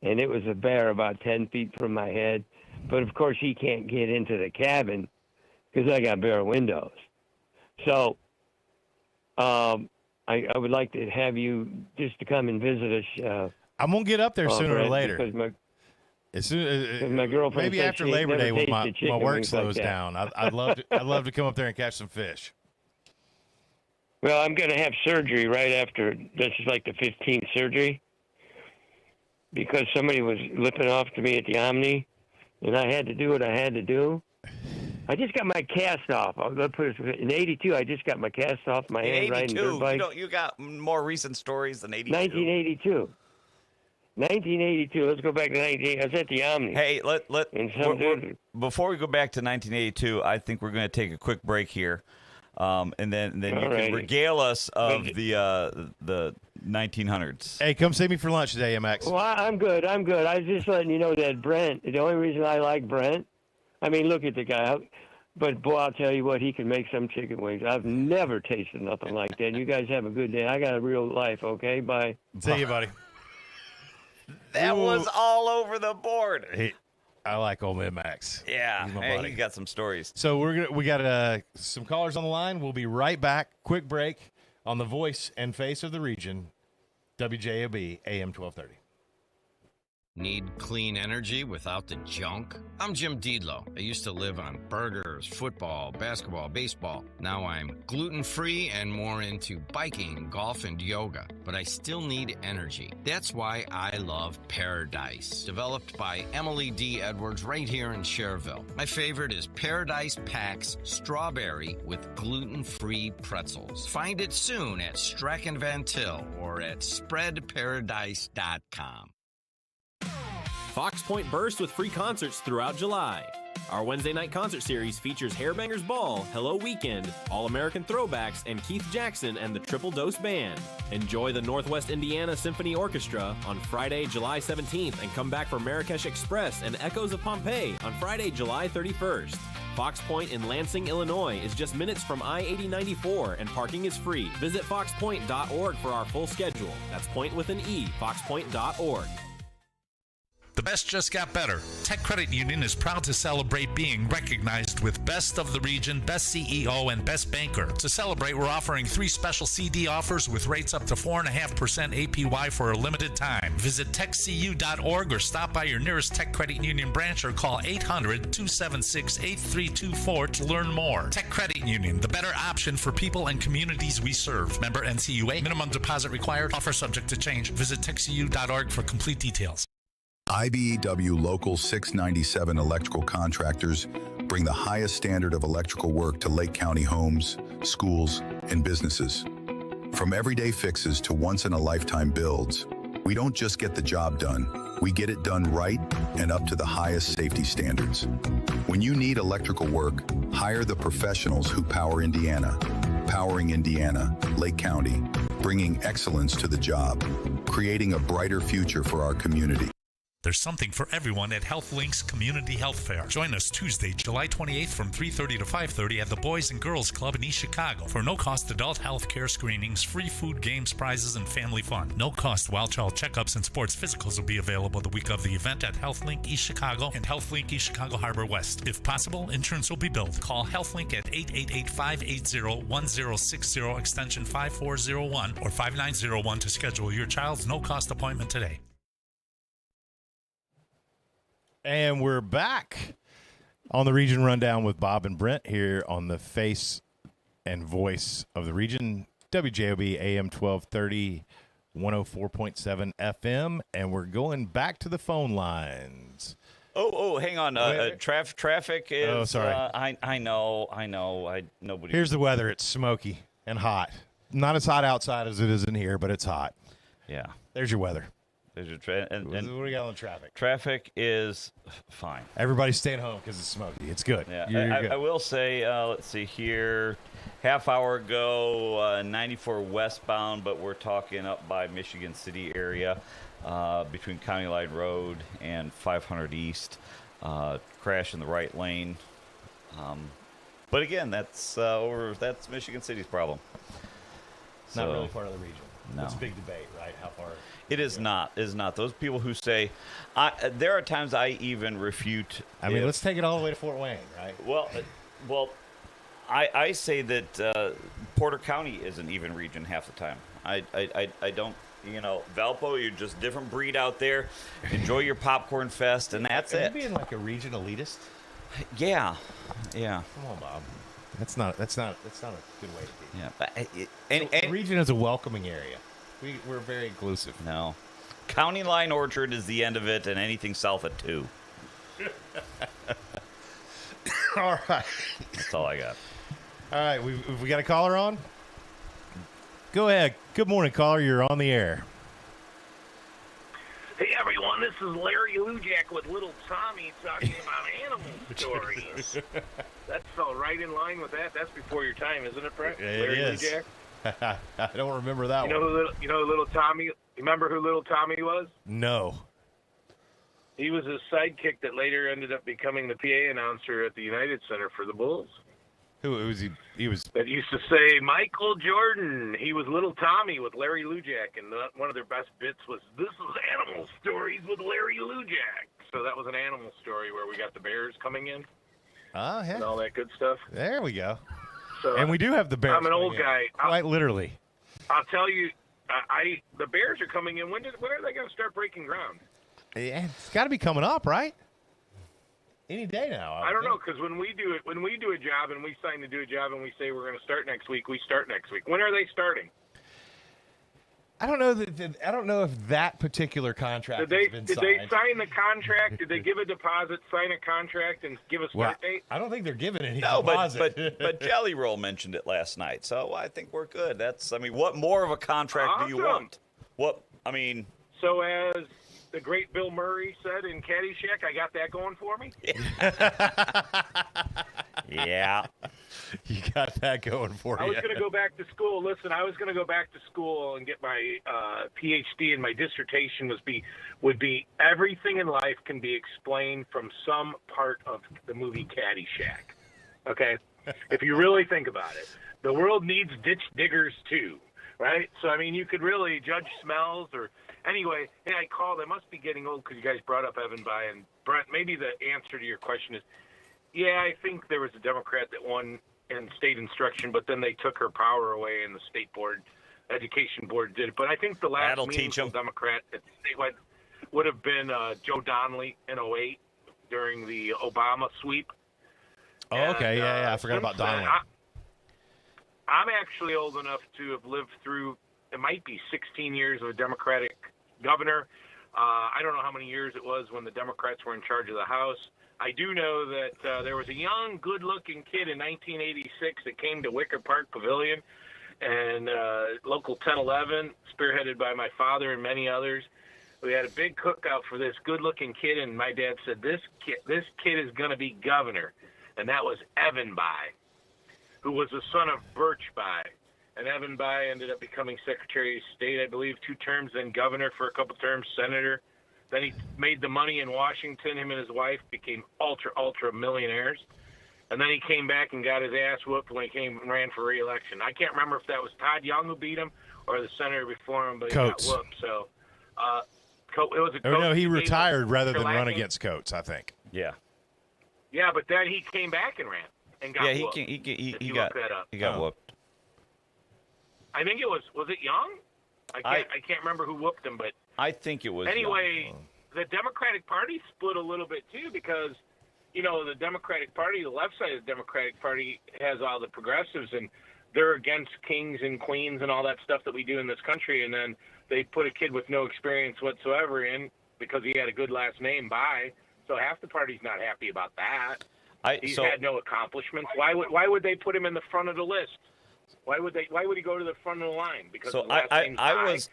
and it was a bear about 10 feet from my head. But, of course, he can't get into the cabin because I got bare windows. So I would like to have you just to come and visit us. I'm going to get up there sooner or later. Because as soon as my girlfriend maybe after Labor Day when my work slows down, I'd love to come up there and catch some fish. Well, I'm going to have surgery right after. This is like the 15th surgery because somebody was lipping off to me at the Omni, and I had to do what I had to do. I just got my cast off. Let's put it in '82. I just got my cast off my hand riding dirt bike. You got more recent stories than '82. 1982. 1982. Let's go back to 1980. I was at the Omni. Hey, before we go back to 1982, I think we're going to take a quick break here. And then you can Alrighty. regale us of the 1900s. Hey, come see me for lunch today, MX. Well, I'm good. I was just letting you know that Brent, the only reason I like Brent, I mean, look at the guy. But, boy, I'll tell you what, he can make some chicken wings. I've never tasted nothing like that. You guys have a good day. I got a real life, okay? Bye. See you, buddy. That was all over the board. I like old Mid-Max. Yeah, He's my hey, buddy. he got some stories. So we got some callers on the line. We'll be right back. Quick break on the voice and face of the region, WJOB AM 1230. Need clean energy without the junk? I'm Jim Deedlow. I used to live on burgers, football, basketball, baseball. Now I'm gluten-free and more into biking, golf, and yoga. But I still need energy. That's why I love Paradise, developed by Emily D. Edwards right here in Cherville. My favorite is Paradise Packs Strawberry with gluten-free pretzels. Find it soon at Strachan Van Til or at spreadparadise.com. Fox Point bursts with free concerts throughout July. Our Wednesday night concert series features Hairbangers Ball, Hello Weekend, All-American Throwbacks, and Keith Jackson and the Triple Dose Band. Enjoy the Northwest Indiana Symphony Orchestra on Friday, July 17th, and come back for Marrakesh Express and Echoes of Pompeii on Friday, July 31st. Fox Point in Lansing, Illinois is just minutes from I-8094 and parking is free. Visit foxpoint.org for our full schedule. That's point with an E, foxpoint.org. The best just got better. Tech Credit Union is proud to celebrate being recognized with Best of the Region, Best CEO, and Best Banker. To celebrate, we're offering 3 special CD offers with rates up to 4.5% APY for a limited time. Visit techcu.org or stop by your nearest Tech Credit Union branch or call 800-276-8324 to learn more. Tech Credit Union, the better option for people and communities we serve. Member NCUA. Minimum deposit required. Offer subject to change. Visit techcu.org for complete details. IBEW Local 697 electrical contractors bring the highest standard of electrical work to Lake County homes, schools, and businesses. From everyday fixes to once-in-a-lifetime builds, we don't just get the job done, we get it done right and up to the highest safety standards. When you need electrical work, hire the professionals who power Indiana. Powering Indiana, Lake County, bringing excellence to the job, creating a brighter future for our community. There's something for everyone at HealthLink's Community Health Fair. Join us Tuesday, July 28th from 3:30 to 5:30 at the Boys and Girls Club in East Chicago for no-cost adult health care screenings, free food, games, prizes, and family fun. No-cost wild child checkups and sports physicals will be available the week of the event at HealthLink East Chicago and HealthLink East Chicago Harbor West. If possible, insurance will be billed. Call HealthLink at 888-580-1060 extension 5401 or 5901 to schedule your child's no-cost appointment today. And we're back on the Region Rundown with Bob and Brent here on the face and voice of the region, WJOB AM 1230, 104.7 FM. And we're going back to the phone lines. Oh, hang on. Traffic is. Oh, sorry. I know. Nobody. Here's the weather. It's smoky and hot. Not as hot outside as it is in here, but it's hot. Yeah. There's your weather. There's your what do we got on traffic? Traffic is fine. Everybody's staying home because it's smoky. It's good. Yeah, You're good. I will say, let's see here, half hour ago, 94 westbound, but we're talking up by Michigan City area between County Line Road and 500 East. Crash in the right lane. But again, that's Michigan City's problem. Not really part of the region. No. It's a big debate, right? How far? It is not. It is not. Those people who say, there are times I even refute. I mean, let's take it all the way to Fort Wayne, right? Well, I say that Porter County isn't even region half the time. I don't. Valpo, you're just different breed out there. Enjoy your popcorn fest, and that's it. Are you being like a region elitist? Yeah. Come on, Bob. That's not a good way to be. Yeah, but the region is a welcoming area. We're very inclusive. No, County Line Orchard is the end of it, and anything south of 2. All right, that's all I got. All right, we got a caller on. Go ahead. Good morning, caller. You're on the air. Hey, everyone. everyone. This is Larry Lujak with Little Tommy talking about animal stories. That's all right in line with that. That's before your time, isn't it, Brent? Larry is. Lujak? I don't remember that one. You know who Little Tommy? You remember who Little Tommy was? No. He was a sidekick that later ended up becoming the PA announcer at the United Center for the Bulls. Who was he? He was. That used to say, Michael Jordan. He was Little Tommy with Larry Lujak, and one of their best bits was, "This is Animal Stories with Larry Lujak." So that was an animal story where we got the bears coming in. Oh, yeah. And all that good stuff. There we go. So And we do have the bears. I'm an old coming in. guy. Quite literally. I'll tell you, the bears are coming in. When are they going to start breaking ground? Yeah, it's got to be coming up, right? Any day now. I don't know, because when we do a job and we sign to do a job and we say we're going to start next week, we start next week. When are they starting? I don't know I don't know if that particular contract has been Did signed. they sign the contract? Did they give a deposit, sign a contract, and give a start date? I don't think they're giving any No, deposit. but Jelly Roll mentioned it last night, so I think we're good. What more of a contract do you want? So as the great Bill Murray said in Caddyshack, I got that going for me. Yeah. You got that going for you. I was going to go back to school. Listen, I was going to go back to school and get my PhD, and my dissertation would be everything in life can be explained from some part of the movie Caddyshack. Okay? If you really think about it. The world needs ditch diggers too, right? So, you could really judge smells or... Anyway, hey, I called. I must be getting old because you guys brought up Evan Bayh. And Brent, maybe the answer to your question is, yeah, I think there was a Democrat that won in state instruction, but then they took her power away and the state board, education board did it. But I think the last meaningful Democrat at statewide would have been Joe Donnelly in 2008 during the Obama sweep. Oh, okay. Yeah. I forgot about Donnelly. I'm actually old enough to have lived through, it might be 16 years of a Democratic governor. I don't know how many years it was when the Democrats were in charge of the House. I do know that there was a young, good-looking kid in 1986 that came to Wicker Park Pavilion and Local 1011, spearheaded by my father and many others. We had a big cookout for this good-looking kid, and my dad said, this kid is going to be governor. And that was Evan Bayh, who was the son of Birch Bayh. And Evan Bayh ended up becoming Secretary of State, I believe, 2 terms, then governor for a couple terms, senator. Then he made the money in Washington. Him and his wife became ultra millionaires. And then he came back and got his ass whooped when he came and ran for re-election. I can't remember if that was Todd Young who beat him or the senator before him, but he got whooped. So it was a Coates. No, he retired rather than run against Coates, I think. Yeah. Yeah, but then he came back and ran and got whooped. He got whooped. I think it was it Young? I can't remember who whooped him, but I think it was. Anyway, the Democratic Party split a little bit too because, the Democratic Party, the left side of the Democratic Party has all the progressives and they're against kings and queens and all that stuff that we do in this country. And then they put a kid with no experience whatsoever in because he had a good last name, Bayh. So half the party's not happy about that. He's had no accomplishments. Why would they put him in the front of the list? Why would he go to the front of the line? Because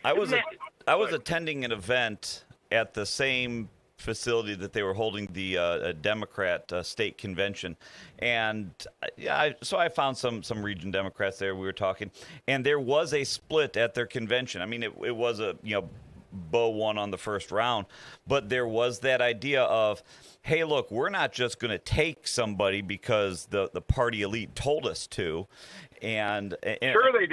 I was attending an event at the same facility that they were holding the Democrat state convention, and so I found some region Democrats there. We were talking, and there was a split at their convention. It was a Bo won on the first round, but there was that idea of, hey, look, we're not just going to take somebody because the party elite told us to. And sure they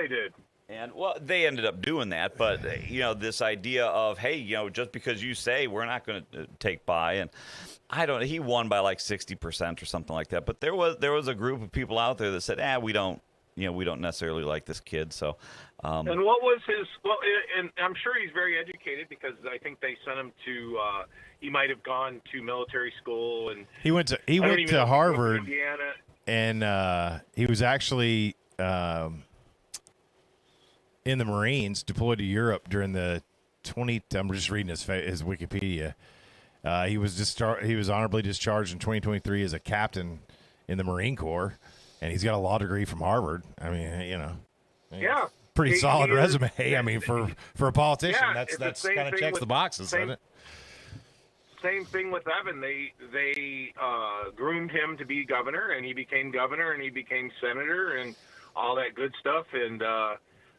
did. And, well, they ended up doing that. But, this idea of, hey, just because you say we're not going to take Bayh. And he won by like 60% or something like that. But there was a group of people out there that said, we don't necessarily like this kid. So, and what was his? Well, and I'm sure he's very educated because I think they sent him to. He might have gone to military school, and he went to Harvard, and he was actually in the Marines, deployed to Europe during the 20. I'm just reading his Wikipedia. He was honorably discharged in 2023 as a captain in the Marine Corps. And he's got a law degree from Harvard. Yeah. pretty solid he is- resume. I mean, for a politician, Yeah, that's it's the same kind of thing checks with- the boxes, same- doesn't it? Same thing with Evan. They groomed him to be governor, and he became governor, and he became senator, and all that good stuff. And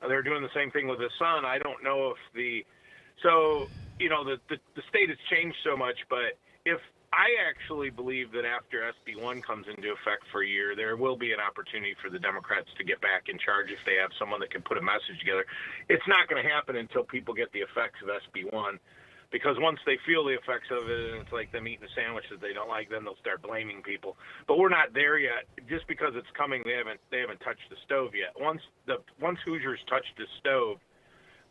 they're doing the same thing with his son. I don't know if the state has changed so much, but if I actually believe that after SB 1 comes into effect for a year, there will be an opportunity for the Democrats to get back in charge if they have someone that can put a message together. It's not going to happen until people get the effects of SB 1. Because once they feel the effects of it, and it's like them eating a sandwich that they don't like, then they'll start blaming people. But we're not there yet. Just because it's coming, they haven't touched the stove yet. Once Hoosiers touch the stove,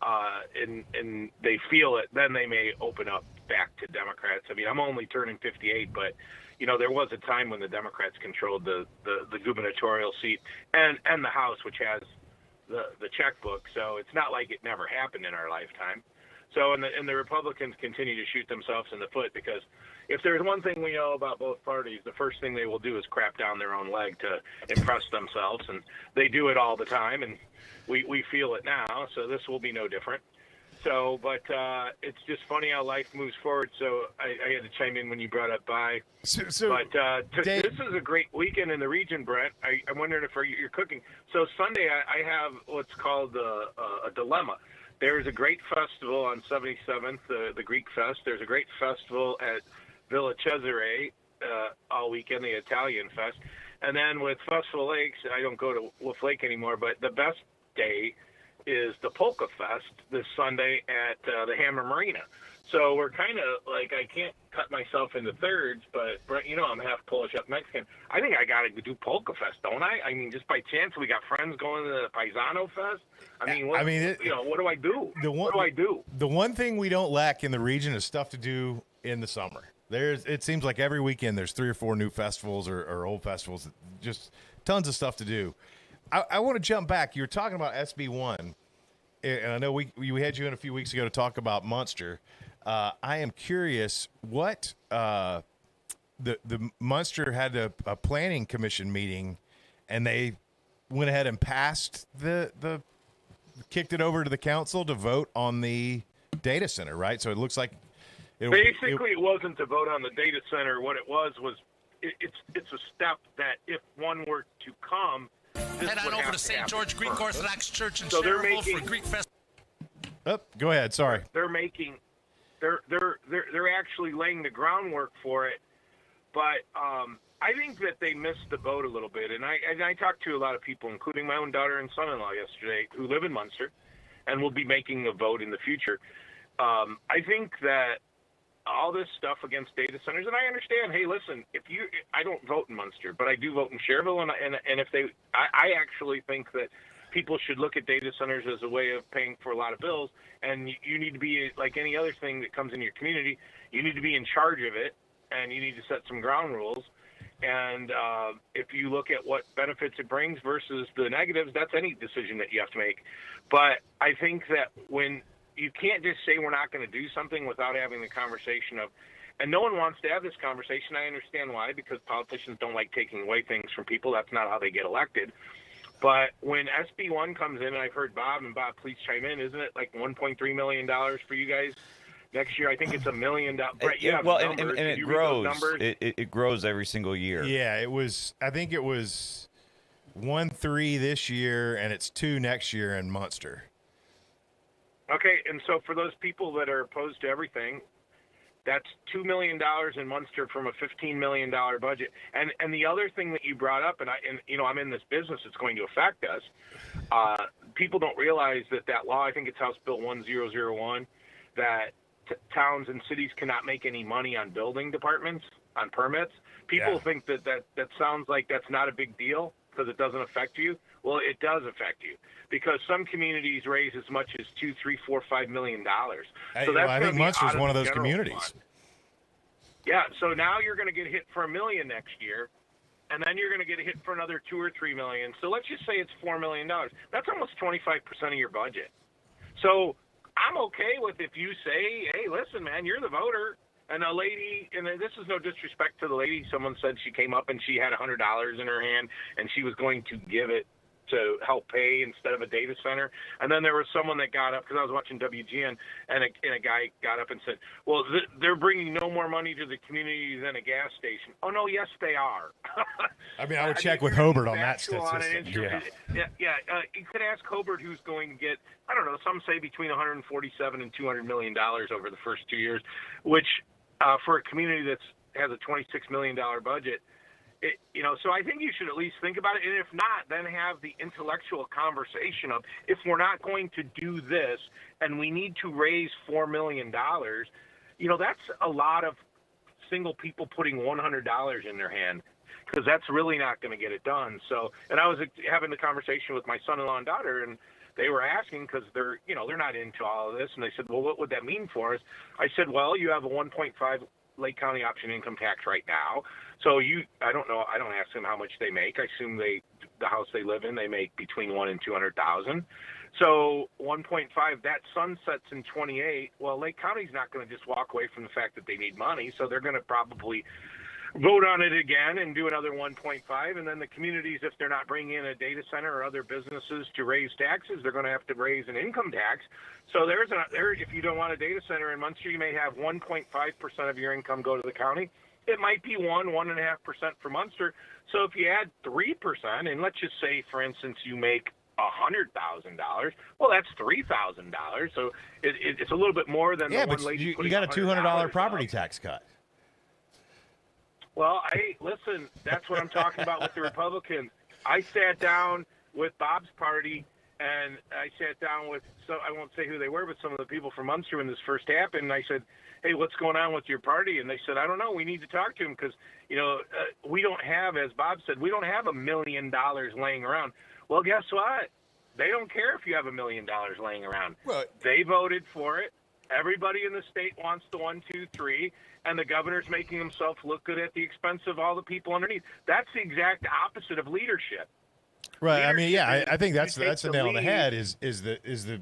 and they feel it, then they may open up back to Democrats. I mean, I'm only turning 58, but there was a time when the Democrats controlled the gubernatorial seat and the House, which has the checkbook. So it's not like it never happened in our lifetime. So, and the Republicans continue to shoot themselves in the foot, because if there's one thing we know about both parties, the first thing they will do is crap down their own leg to impress themselves, and they do it all the time, and we feel it now, so this will be no different. So, but it's just funny how life moves forward, so I had to chime in when you brought up Dave, this is a great weekend in the region, Brent. I'm wondering if you're cooking. So Sunday I have what's called a dilemma. There's a great festival on 77th, the Greek Fest. There's a great festival at Villa Cesare all weekend, the Italian Fest. And then with Festival Lakes, I don't go to Wolf Lake anymore, but the best day is the Polka Fest this Sunday at the Hammer Marina. So we're kind of like, I can't cut myself into thirds, but Brent, I'm half Polish, half Mexican. I think I got to do Polka Fest, don't I? I mean, just by chance, we got friends going to the Paisano Fest. I mean, what do I do? What do I do? The one thing we don't lack in the region is stuff to do in the summer. It seems like every weekend there's 3 or 4 new festivals or old festivals, just tons of stuff to do. I want to jump back. You were talking about SB 1, and I know we had you in a few weeks ago to talk about Munster. I am curious what the Munster had a planning commission meeting, and they went ahead and passed kicked it over to the council to vote on the data center, right? So it looks like it wasn't to vote on the data center. What it was it's a step that if one were to come, head on over to St. George Greek Orthodox Church in so Cherville for Greek Fest. Go ahead. Sorry. They're actually laying the groundwork for it, but I think that they missed the boat a little bit. And I talked to a lot of people, including my own daughter and son-in-law yesterday, who live in Munster, and will be making a vote in the future. I think that all this stuff against data centers, and I understand. Hey, listen, I don't vote in Munster, but I do vote in Cherville, and if I actually think that people should look at data centers as a way of paying for a lot of bills, and you need to be like any other thing that comes in your community. You need to be in charge of it, and you need to set some ground rules. And if you look at what benefits it brings versus the negatives, that's any decision that you have to make. But I think that when you can't just say we're not going to do something without having the conversation of, and no one wants to have this conversation. I understand why, because politicians don't like taking away things from people. That's not how they get elected. But when SB 1 comes in, and I've heard Bob, please chime in, isn't it like $1.3 million for you guys next year? I think it's $1 million. Right, well, and it grows. It grows every single year. Yeah, I think it was 1.3 this year, and it's 2 next year in Munster. Okay, and so for those people that are opposed to everything, that's $2 million in Munster from a $15 million budget. And the other thing that you brought up, and I'm in this business, it's going to affect us. People don't realize that law, I think it's House Bill 1001, that towns and cities cannot make any money on building departments, on permits. People think that sounds like that's not a big deal because it doesn't affect you. Well, it does affect you, because some communities raise as much as $2, $3, $4, $5 million. So I think Munster is one of those communities. Fund. Yeah, so now you're going to get hit for $1 million next year, and then you're going to get hit for another $2 or $3 million. So let's just say it's $4 million. That's almost 25% of your budget. So I'm okay with if you say, hey, listen, man, you're the voter. And a lady, and this is no disrespect to the lady, someone said she came up and she had $100 in her hand and she was going to give it to help pay instead of a data center. And then there was someone that got up, because I was watching WGN, and a guy got up and said, well, they're bringing no more money to the community than a gas station. Oh, no, yes, they are. I mean, I would check with Hobart on that statistic. Yeah. You could ask Hobart, who's going to get, I don't know, some say between 147 and $200 million over the first 2 years, which for a community that has a $26 million budget, so I think you should at least think about it. And if not, then have the intellectual conversation of, if we're not going to do this and we need to raise $4 million, that's a lot of single people putting $100 in their hand, because that's really not going to get it done. So, and I was having the conversation with my son-in-law and daughter, and they were asking, because they're not into all of this. And they said, well, what would that mean for us? I said, well, you have a 1.5 Lake County option income tax right now. So I don't know. I don't ask them how much they make. I assume the house they live in, they make between $100,000 and $200,000. So 1.5, that sunsets in 28. Well, Lake County's not going to just walk away from the fact that they need money. So they're going to probably vote on it again and do another 1.5. And then the communities, if they're not bringing in a data center or other businesses to raise taxes, they're going to have to raise an income tax. So if you don't want a data center in Munster, you may have 1.5% of your income go to the county. It might be 1.5% for Munster. So if you add 3%, and let's just say, for instance, you make $100,000, well, that's $3,000. So it's a little bit more than the one lady. You got a $200 property tax cut. Well, listen, that's what I'm talking about with the Republicans. I sat down with Bob's party, and I sat down with, I won't say who they were, but some of the people from Munster when this first happened, and I said, hey, what's going on with your party? And they said, I don't know. We need to talk to him, because, we don't have, as Bob said, we don't have $1 million laying around. Well, guess what? They don't care if you have $1 million laying around. Right. They voted for it. Everybody in the state wants the 1, 2, 3, and the governor's making himself look good at the expense of all the people underneath. That's the exact opposite of leadership. Right. I mean, yeah, I think that's the nail on the head. Is the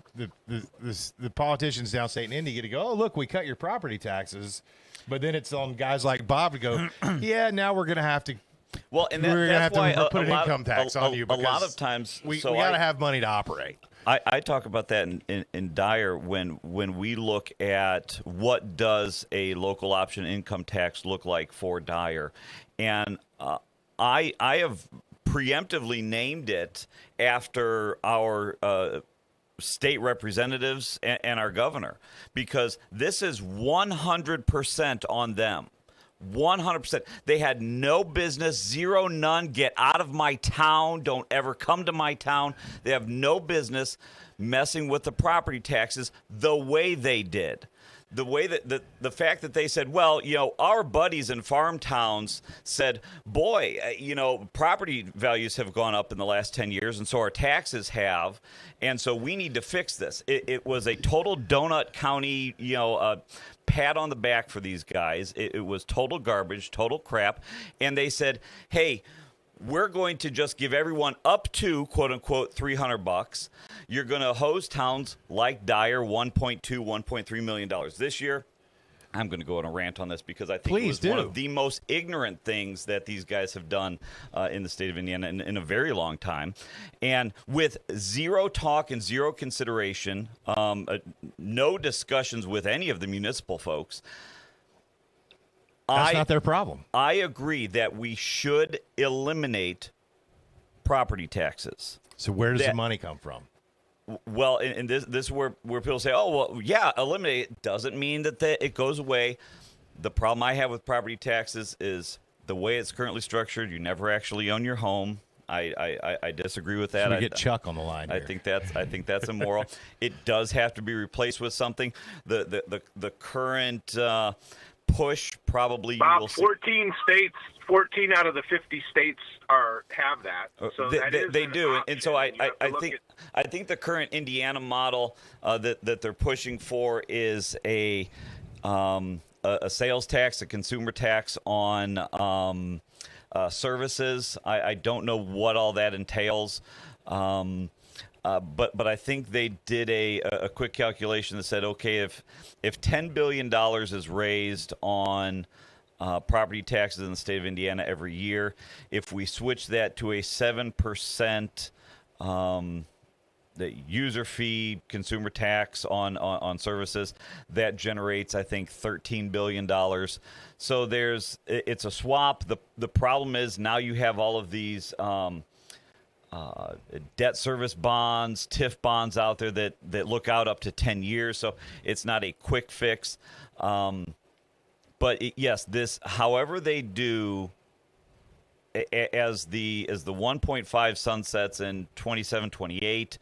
politicians downstate in Indy get to go, oh, look, we cut your property taxes, but then it's on guys like Bob to go, yeah, now we're going to have to. Well, and we're going to have why to put an income tax on you. A lot of times, we got to have money to operate. I talk about that in Dyer when we look at what does a local option income tax look like for Dyer, and I have preemptively named it after our state representatives and our governor, because this is 100% on them. 100%. They had no business, zero, none. Get out of my town. Don't ever come to my town. They have no business messing with the property taxes the way they did. The way that the fact that they said, well, our buddies in farm towns said, boy, property values have gone up in the last 10 years, and so our taxes have, and so we need to fix this. It was a total donut county, pat on the back for these guys. It was total garbage, total crap, and they said, hey, we're going to just give everyone up to, quote unquote, $300. You're going to hose towns like Dyer $1.2, $1.3 million this year. I'm going to go on a rant on this because I think it was one of the most ignorant things that these guys have done in the state of Indiana in a very long time. And with zero talk and zero consideration, no discussions with any of the municipal folks, that's not their problem. I agree that we should eliminate property taxes. So where does the money come from? Well, and this is where people say, oh, well, yeah, eliminate it. Doesn't mean that it goes away. The problem I have with property taxes is the way it's currently structured. You never actually own your home. I disagree with that. So we get Chuck on the line here. I think that's immoral. It does have to be replaced with something. The current push probably. Bob, 14 out of the 50 states have that. So they do, and so I think the current Indiana model that they're pushing for is a sales tax, a consumer tax on services. I don't know what all that entails. But I think they did a quick calculation that said, okay, if $10 billion is raised on property taxes in the state of Indiana every year, if we switch that to a 7% the user fee, consumer tax on services that generates, I think, $13 billion. So it's a swap. The problem is now you have all of these debt service bonds, TIF bonds out there that look out up to 10 years. So it's not a quick fix. But yes, this, however they do, as the 1.5 sunsets in 27, 28,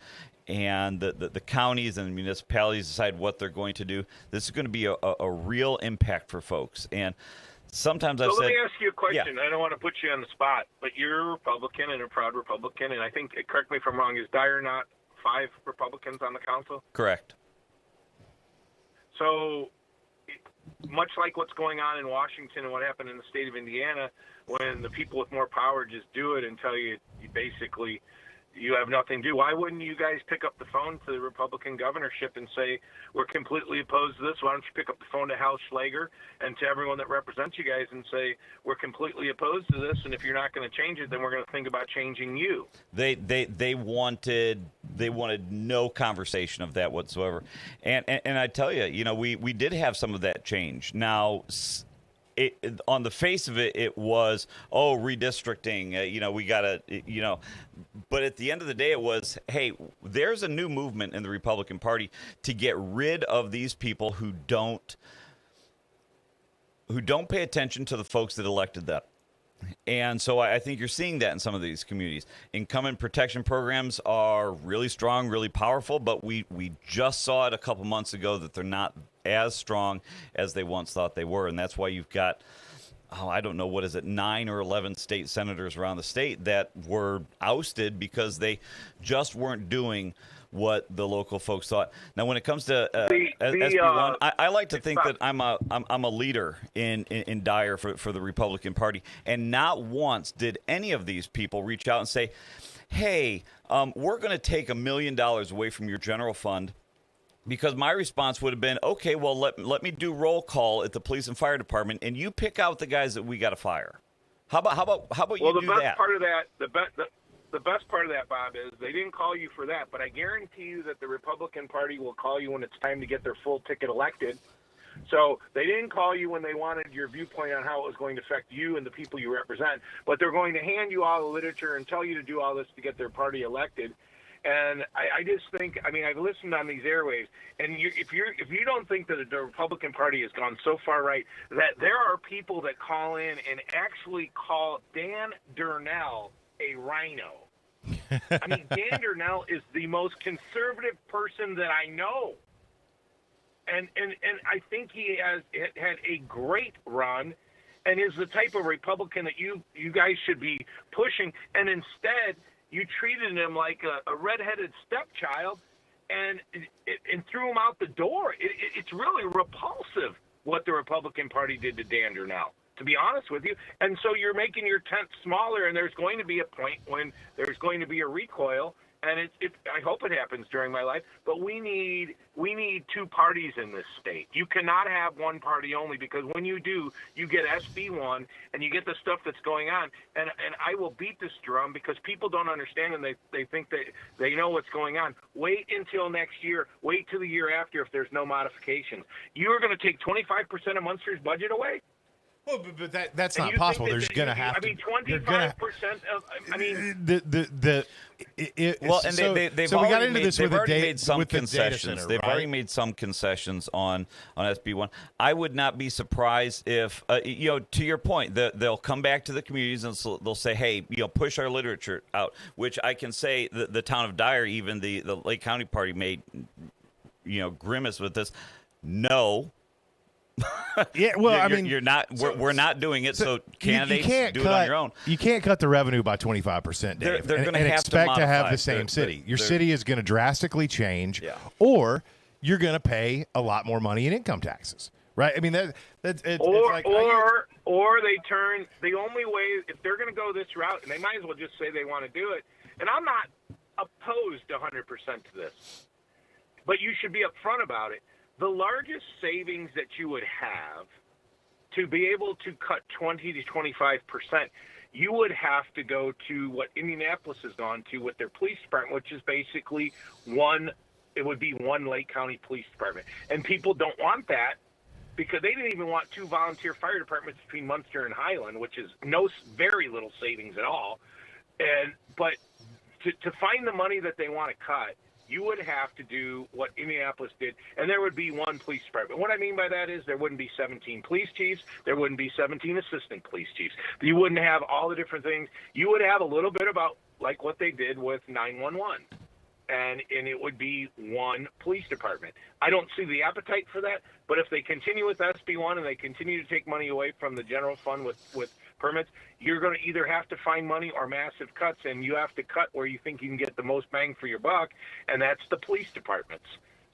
and the counties and the municipalities decide what they're going to do, this is going to be a real impact for folks. And sometimes I've said... let me ask you a question. Yeah. I don't want to put you on the spot, but you're a Republican and a proud Republican, and I think, correct me if I'm wrong, is Dyer not 5 Republicans on the council? Correct. So, much like what's going on in Washington and what happened in the state of Indiana, when the people with more power just do it and tell you basically you have nothing to do, why wouldn't you guys pick up the phone to the Republican governorship and say, we're completely opposed to this? Why don't you pick up the phone to Hal Schlager and to everyone that represents you guys and say, we're completely opposed to this, and if you're not going to change it, then we're going to think about changing you? They wanted no conversation of that whatsoever. And I tell you, we did have some of that change. Now, on the face of it, it was, redistricting, we got to, but at the end of the day, it was, hey, there's a new movement in the Republican Party to get rid of these people who don't pay attention to the folks that elected them. And so I think you're seeing that in some of these communities. Incumbent protection programs are really strong, really powerful, but we just saw it a couple months ago that they're not as strong as they once thought they were. And that's why you've got, I don't know, 9 or 11 state senators around the state that were ousted because they just weren't doing what the local folks thought. Now, when it comes to SB1, I like to think that I'm a leader in Dyer for the Republican Party, and not once did any of these people reach out and say, "Hey, we're going to take $1 million away from your general fund." Because my response would have been, "Okay, well, let me do roll call at the police and fire department, and you pick out the guys that we got to fire." How about you do that? Well, the best part of that, the best part of that, Bob, is they didn't call you for that, but I guarantee you that the Republican Party will call you when it's time to get their full ticket elected. So they didn't call you when they wanted your viewpoint on how it was going to affect you and the people you represent, but they're going to hand you all the literature and tell you to do all this to get their party elected. And I just think, I've listened on these airwaves, and if you don't think that the Republican Party has gone so far right that there are people that call in and actually call Dan Durnell a rhino. Dan Durnell is the most conservative person that I know. And I think he has had a great run and is the type of Republican that you guys should be pushing. And instead, you treated him like a redheaded stepchild and threw him out the door. It's really repulsive what the Republican Party did to Dan Durnell, to be honest with you. And so you're making your tent smaller, and there's going to be a point when there's going to be a recoil, and I hope it happens during my life, but we need 2 parties in this state. You cannot have one party only, because when you do, you get SB1 and you get the stuff that's going on. And I will beat this drum because people don't understand, and they think that they know what's going on. Wait until next year. Wait till the year after if there's no modifications. You are going to take 25% of Munster's budget away? Well, but that's not possible. There's going to have to. 25% of. They've already made some concessions. They've already made some concessions on SB1. I would not be surprised if, to your point, they'll come back to the communities and they'll say, "Hey, push our literature out." Which I can say, the town of Dyer, even the Lake County Party made, grimace with this. No. Yeah, well, you're not. We're not doing it. So candidates do it on your own. You can't cut the revenue by 25%, Dave. They're going to have expect to have the same city. Your city is going to drastically change, or you're going to pay a lot more money in income taxes, right? I mean, or they turn the only way if they're going to go this route, and they might as well just say they want to do it. And I'm not opposed 100% to this, but you should be upfront about it. The largest savings that you would have to be able to cut 20 to 25%, you would have to go to what Indianapolis has gone to with their police department, which is basically it would be one Lake County Police Department. And people don't want that because they didn't even want 2 volunteer fire departments between Munster and Highland, which is very little savings at all. But to find the money that they want to cut, you would have to do what Indianapolis did, and there would be one police department. What I mean by that is there wouldn't be 17 police chiefs. There wouldn't be 17 assistant police chiefs. You wouldn't have all the different things. You would have a little bit about like what they did with 911, and it would be one police department. I don't see the appetite for that, but if they continue with SB1 and they continue to take money away from the general fund with permits, you're going to either have to find money or massive cuts, and you have to cut where you think you can get the most bang for your buck, and that's the police departments.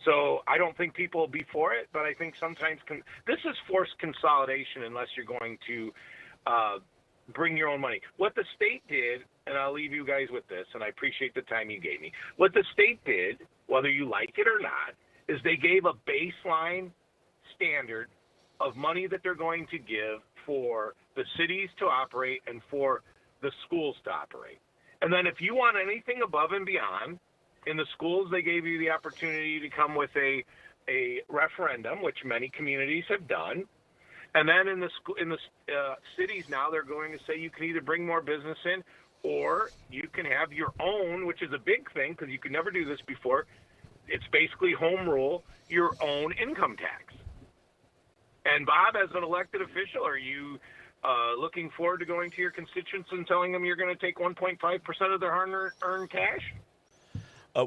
So I don't think people will be for it, but I think sometimes this is forced consolidation unless you're going to bring your own money. What the state did, and I'll leave you guys with this, and I appreciate the time you gave me. What the state did, whether you like it or not, is they gave a baseline standard of money that they're going to give for the cities to operate and for the schools to operate. And then if you want anything above and beyond, in the schools they gave you the opportunity to come with a referendum, which many communities have done. And then in the cities now they're going to say you can either bring more business in or you can have your own, which is a big thing because you could never do this before. It's basically home rule, your own income tax. And Bob, as an elected official, are you looking forward to going to your constituents and telling them you're going to take 1.5% of their hard-earned cash?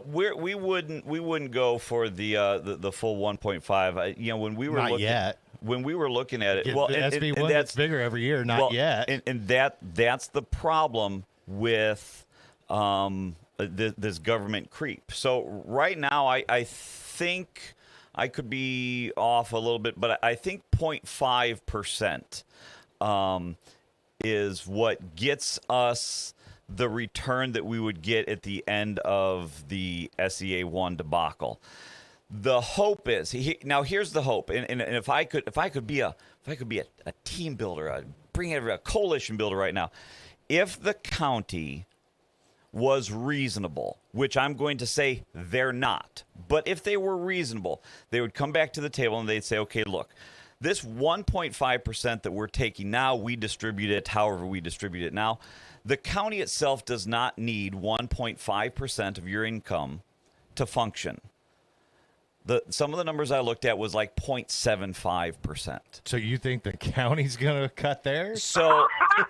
We wouldn't go for the full 1.5. When we were not yet. When we were looking at it, well, SB1 gets bigger every year. Not yet. And that's the problem with this government creep. So right now, I think I could be off a little bit, but I think 0.5% is what gets us the return that we would get at the end of the SEA1 debacle. The hope is now. Here's the hope, and if I could be a team builder, I'd bring a coalition builder right now. If the county was reasonable, which I'm going to say they're not, but if they were reasonable, they would come back to the table and they'd say, okay, look, this 1.5% that we're taking now, we distribute it however we distribute it now. The county itself does not need 1.5% of your income to function. Some of the numbers I looked at was like 0.75%. So you think the county's going to cut theirs? So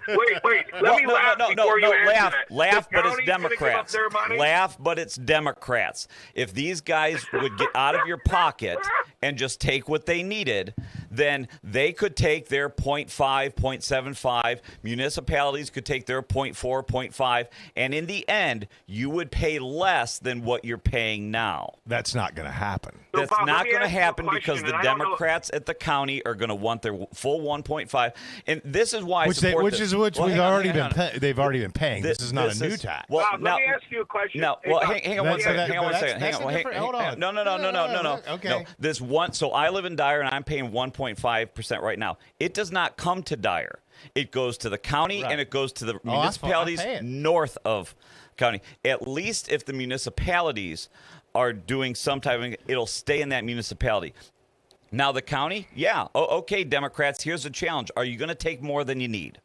wait. Let me laugh before you answer that. Laugh, but it's Democrats. Laugh, but it's Democrats. If these guys would get out of your pocket and just take what they needed, then they could take their 0.5, 0.75. Municipalities could take their 0.4, 0.5. And in the end, you would pay less than what you're paying now. That's not going to happen. That's not going to happen because the Democrats at the county are going to want their full 1.5, and this is why which we've already been they've already been paying. This is not a new tax. Well, Bob, let me ask you a question. No, hang on one second. Hold on. No. Okay. No, this one. So I live in Dyer, and I'm paying 1.5% right now. It does not come to Dyer. It goes to the county, and it goes to the municipalities north of county. At least if the municipalities are doing some type of, it'll stay in that municipality. Now the county, okay, Democrats, here's the challenge. Are you going to take more than you need?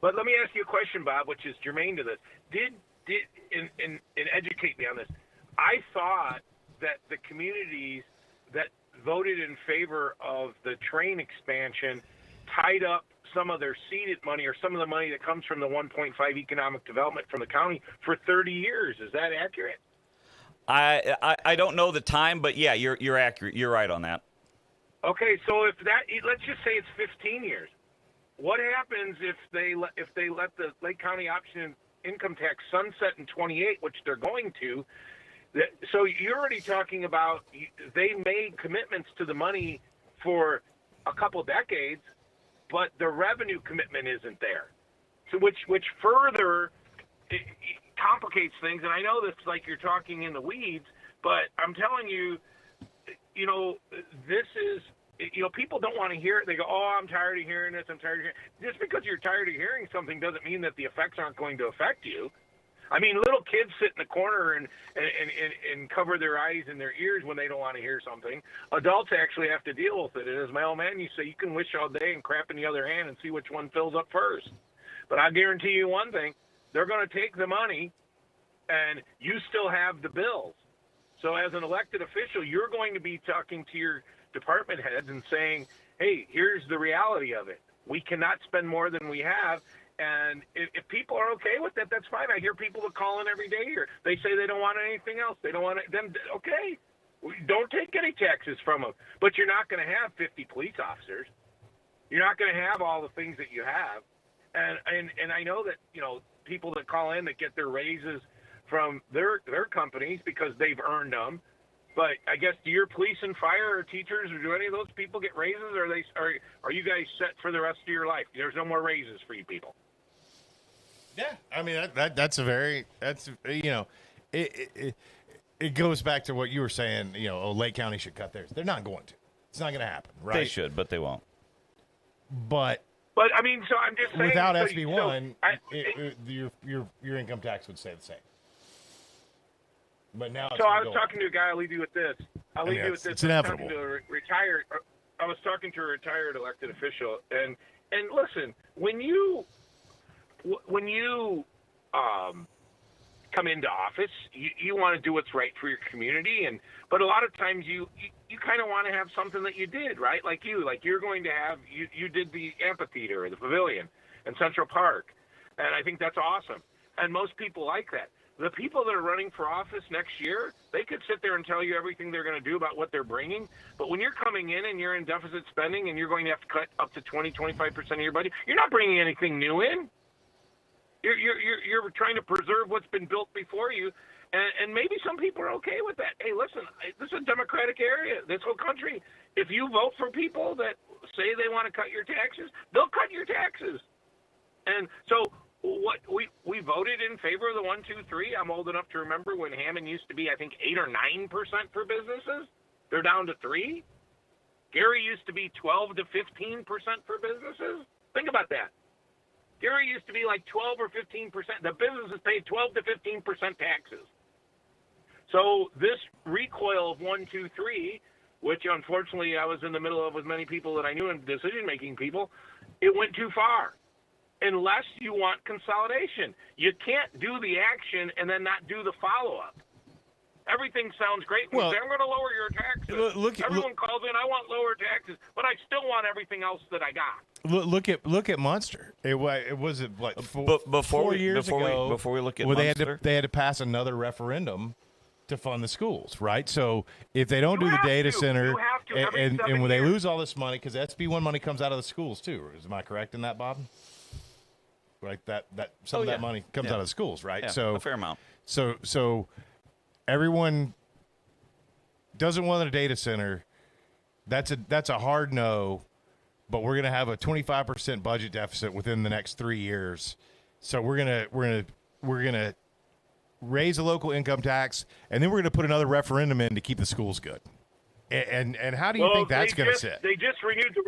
But let me ask you a question, Bob, which is germane to this. And educate me on this. I thought that the communities that voted in favor of the train expansion tied up some of their seeded money or some of the money that comes from the 1.5 economic development from the county for 30 years. Is that accurate? I don't know the time, but yeah, you're accurate. You're right on that. Okay, so let's just say it's 15 years. What happens if they let the Lake County option income tax sunset in 28, which they're going to? So you're already talking about they made commitments to the money for a couple decades, but the revenue commitment isn't there. So which further complicates things. And I know that's like you're talking in the weeds, but I'm telling you, this is people don't want to hear it. They go, oh, I'm tired of hearing this. I'm tired of hearing. Just because you're tired of hearing something doesn't mean that the effects aren't going to affect you. I mean, little kids sit in the corner and cover their eyes and their ears when they don't want to hear something. Adults actually have to deal with it. And as my old man used to say, you can wish all day and crap in the other hand and see which one fills up first. But I guarantee you one thing, they're going to take the money and you still have the bills. So as an elected official, you're going to be talking to your department heads and saying, hey, here's the reality of it. We cannot spend more than we have. And if people are okay with that, that's fine. I hear people that call in every day here. They say they don't want anything else. They don't want it. Then, okay, don't take any taxes from them. But you're not going to have 50 police officers. You're not going to have all the things that you have. And I know that, people that call in that get their raises from their companies because they've earned them. But I guess, do your police and fire or teachers, or do any of those people get raises? Or are you guys set for the rest of your life? There's no more raises for you people. Yeah, I mean it goes back to what you were saying. Lake County should cut theirs. They're not going to. It's not going to happen, right? They should, but they won't. But I mean, so I'm just saying. Without SB1, your income tax would stay the same. But now, so I was talking to a guy. I'll leave you with this. It's inevitable. I was talking to a retired elected official, and listen, when you come into office, you want to do what's right for your community, but a lot of times you kind of want to have something that you did, right? Like you're going to have you did the amphitheater or the pavilion in Central Park, and I think that's awesome. And most people like that. The people that are running for office next year, they could sit there and tell you everything they're going to do about what they're bringing. But when you're coming in and you're in deficit spending and you're going to have to cut up to 25% of your budget, you're not bringing anything new in. You're trying to preserve what's been built before you. And maybe some people are okay with that. Hey, listen, this is a democratic area, this whole country. If you vote for people that say they want to cut your taxes, they'll cut your taxes. And so what we voted in favor of the 1, 2, 3. I'm old enough to remember when Hammond used to be, I think, 8 or 9% for businesses. They're down to 3. Gary used to be 12 to 15% for businesses. Think about that. Gary used to be like 12 or 15%. The businesses paid 12 to 15% taxes. So this recoil of 1, 2, 3, which unfortunately I was in the middle of with many people that I knew and decision-making people, it went too far. Unless you want consolidation. You can't do the action and then not do the follow-up. Everything sounds great. Well, I'm going to lower your taxes. Everyone calls in, I want lower taxes, but I still want everything else that I got. Look at Munster. It was like 4 years ago. Before we look at Munster, they had to pass another referendum to fund the schools, right? So if they don't do the data center, and when they lose all this money, because SB1 money comes out of the schools too. Am I correct in that, Bob? Right, that some of that money comes out of the schools, right? Yeah, so a fair amount. So everyone doesn't want a data center. That's a hard no. But we're gonna have a 25% budget deficit within the next 3 years. So we're gonna raise the local income tax, and then we're gonna put another referendum in to keep the schools good. And how do you think that's going to sit? They just renewed the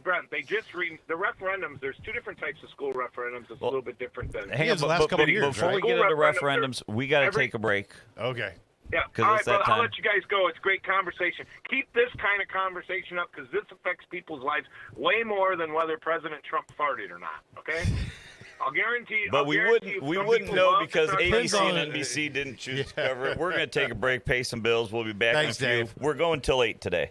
Brent. They just the referendums. There's 2 different types of school referendums. It's a little bit different than the last couple of years. Before we get into referendums, we got to take a break. Okay. Yeah. All right, brother, I'll let you guys go. It's great conversation. Keep this kind of conversation up because this affects people's lives way more than whether President Trump farted or not. Okay. I'll guarantee. But we wouldn't know because ABC and NBC didn't choose to cover it. We're going to take a break, pay some bills. We'll be back. Thanks, Dave. We're going till 8 today.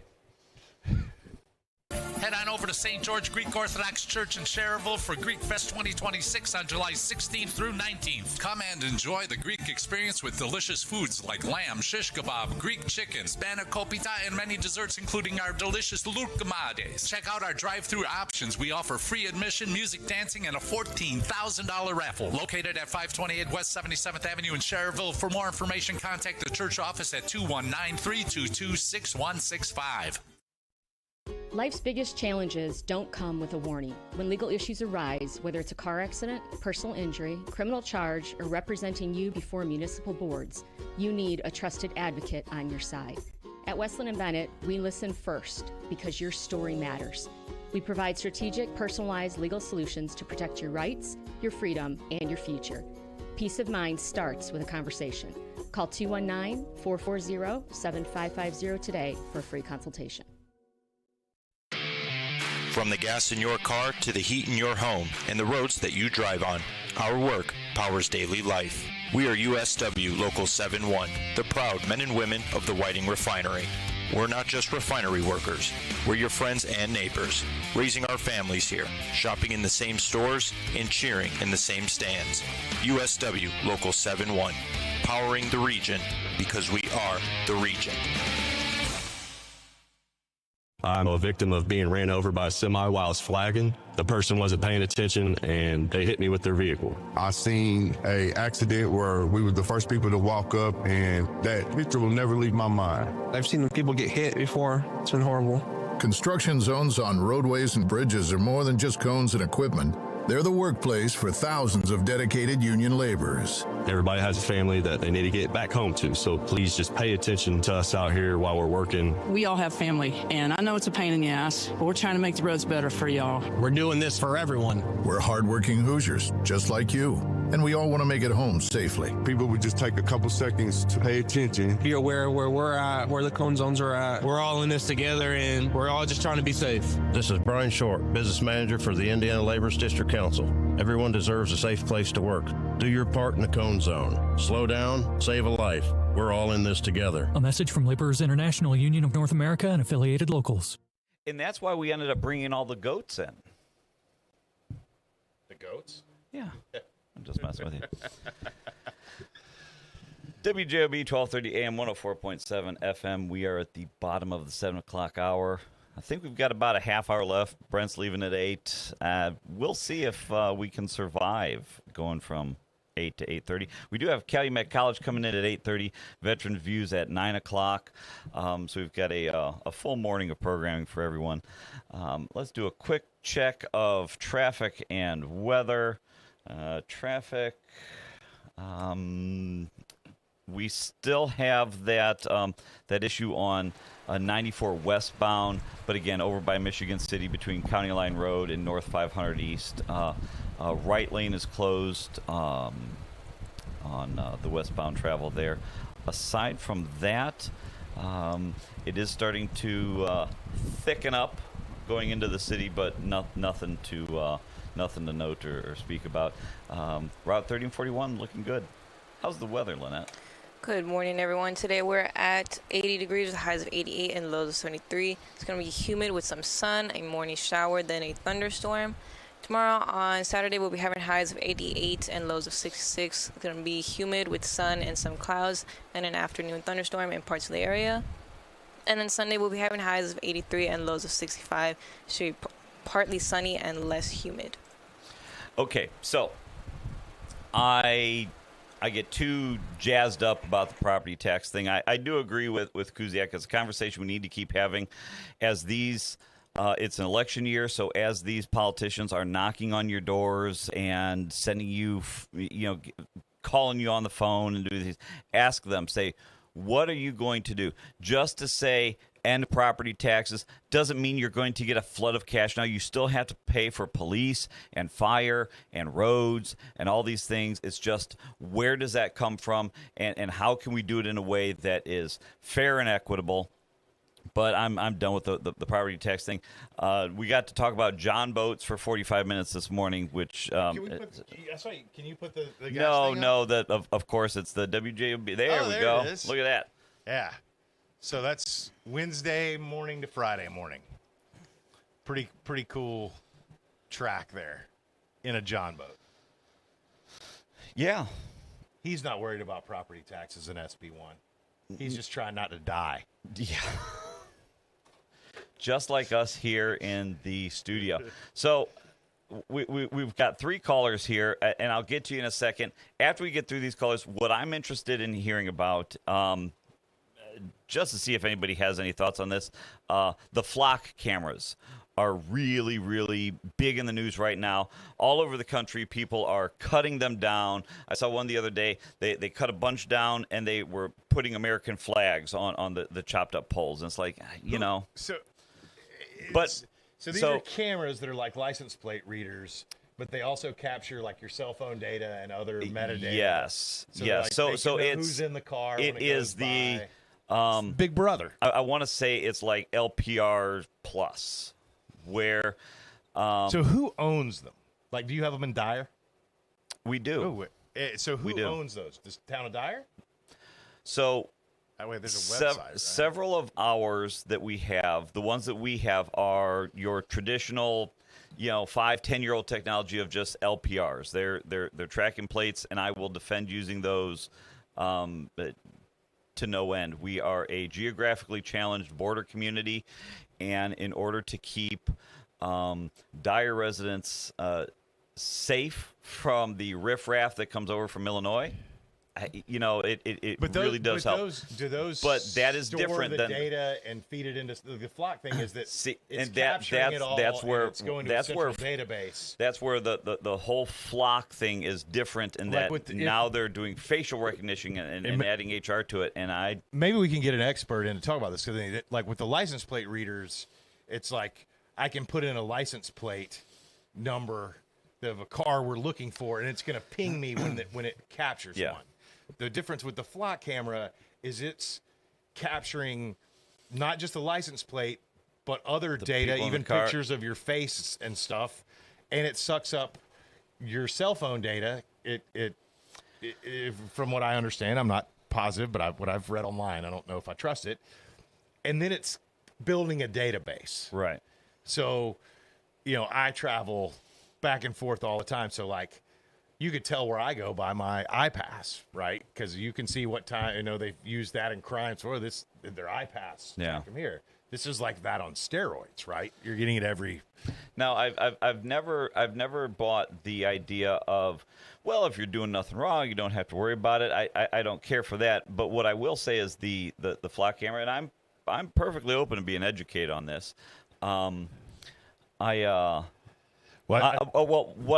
Head on over to St. George Greek Orthodox Church in Cherville for Greek Fest 2026 on July 16th through 19th. Come and enjoy the Greek experience with delicious foods like lamb, shish kebab, Greek chicken, spanakopita, and many desserts, including our delicious lurkamades. Check out our drive-thru options. We offer free admission, music, dancing, and a $14,000 raffle. Located at 528 West 77th Avenue in Cherville. For more information, contact the church office at 219-322-6165. Life's biggest challenges don't come with a warning. When legal issues arise, whether it's a car accident, personal injury, criminal charge, or representing you before municipal boards, you need a trusted advocate on your side. At Westland and Bennett, we listen first because your story matters. We provide strategic, personalized legal solutions to protect your rights, your freedom, and your future. Peace of mind starts with a conversation. Call 219-440-7550 today for a free consultation. From the gas in your car to the heat in your home and the roads that you drive on, our work powers daily life. We are USW Local 71, the proud men and women of the Whiting Refinery. We're not just refinery workers. We're your friends and neighbors, raising our families here, shopping in the same stores, and cheering in the same stands. USW Local 71, powering the region because we are the region. I'm a victim of being ran over by a semi while I was flagging. The person wasn't paying attention and they hit me with their vehicle. I seen a accident where we were the first people to walk up, and that picture will never leave my mind. I've seen people get hit before. It's been horrible. Construction zones on roadways and bridges are more than just cones and equipment. They're the workplace for thousands of dedicated union laborers. Everybody has a family that they need to get back home to, so please just pay attention to us out here while we're working. We all have family, and I know it's a pain in the ass, but we're trying to make the roads better for y'all. We're doing this for everyone. We're hardworking Hoosiers, just like you, and we all want to make it home safely. People would just take a couple seconds to pay attention. Be aware where we're at, where the cone zones are at. We're all in this together, and we're all just trying to be safe. This is Brian Short, Business Manager for the Indiana Laborers District Council. Everyone deserves a safe place to work. Do your part in the cone zone. Slow down, save a life. We're all in this together. A message from Laborers International Union of North America and affiliated locals. And that's why we ended up bringing all the goats in. The goats? Yeah. I'm just messing with you. WJOB 1230 AM 104.7 FM. We are at the bottom of the 7 o'clock hour. I think we've got about a half hour left. Brent's leaving at 8. We'll see if we can survive going from 8 to 8:30. We do have Calumet College coming in at 8:30. Veterans Views at 9 o'clock. So we've got a full morning of programming for everyone. Let's do a quick check of traffic and weather. Traffic. We still have that issue on 94 westbound, but again, over by Michigan City between County Line Road and North 500 East. Right lane is closed on the westbound travel there. Aside from that, it is starting to thicken up going into the city, but nothing to note or speak about. Route 30 and 41 looking good. How's the weather, Lynette? Good morning, everyone. Today we're at 80 degrees with highs of 88 and lows of 73. It's going to be humid with some sun, a morning shower, then a thunderstorm. Tomorrow on Saturday we'll be having highs of 88 and lows of 66. It's going to be humid with sun and some clouds and an afternoon thunderstorm in parts of the area. And then Sunday we'll be having highs of 83 and lows of 65. Should be partly sunny and less humid. Okay, so I get too jazzed up about the property tax thing. I do agree with Kuziak. It's a conversation we need to keep having as these it's an election year, so as these politicians are knocking on your doors and sending you, calling you on the phone and do these, ask them, say, what are you going to do? Just to say end property taxes doesn't mean you're going to get a flood of cash. Now, you still have to pay for police and fire and roads and all these things. It's just, where does that come from, and how can we do it in a way that is fair and equitable? But I'm done with the property tax thing. We got to talk about John boats for 45 minutes this morning, which can you put the gas thing no, that of course it's the WJOB. There we go. Look at that. Yeah. So that's Wednesday morning to Friday morning. Pretty cool track there in a John boat. Yeah. He's not worried about property taxes in SB1. He's just trying not to die. Yeah. Just like us here in the studio. So we've got 3 callers here, and I'll get to you in a second. After we get through these callers, what I'm interested in hearing about, just to see if anybody has any thoughts on this, the flock cameras. are really, really big in the news right now. All over the country, people are cutting them down. I saw one the other day. They cut a bunch down, and they were putting American flags on the chopped up poles. And it's like, So But these are cameras that are like license plate readers, but they also capture like your cell phone data and other metadata. Yes, So yes. like, So they so can know it's who's in the car. It when is goes the by. Big Brother. I want to say it's like LPR plus, where. So who owns them? Like, do you have them in Dyer? We do. So who We do. owns those? The town of Dyer? So Wait, there's a website. Right? several of ours that we have, the ones that we have are your traditional, 5-10-year-old technology of just LPRs. They're tracking plates, and I will defend using those to no end. We are a geographically challenged border community, and in order to keep Dyer residents safe from the riffraff that comes over from Illinois, it really does help. Do those? But that is store different the than data and feed it into the flock thing. Is that See, it's and capturing it all? that's where and it's going to that's a where central database. That's where the whole flock thing is different in that now they're doing facial recognition and adding HR to it. And maybe we can get an expert in to talk about this, because like with the license plate readers, it's like I can put in a license plate number of a car we're looking for, and it's going to ping me when it captures one. The difference with the flock camera is it's capturing not just the license plate, but other data, even pictures of your face and stuff, and it sucks up your cell phone data. It from what I understand, I'm not positive, but what I've read online, I don't know if I trust it. And then it's building a database. Right. So, I travel back and forth all the time. So, like, you could tell where I go by my iPass, right? Because you can see what time, they've used that in crimes for their iPass. Yeah. From here. This is like that on steroids, right? You're getting it every. Now, I've never bought the idea of, well, if you're doing nothing wrong, you don't have to worry about it. I don't care for that. But what I will say is the flock camera, and I'm perfectly open to being educated on this. What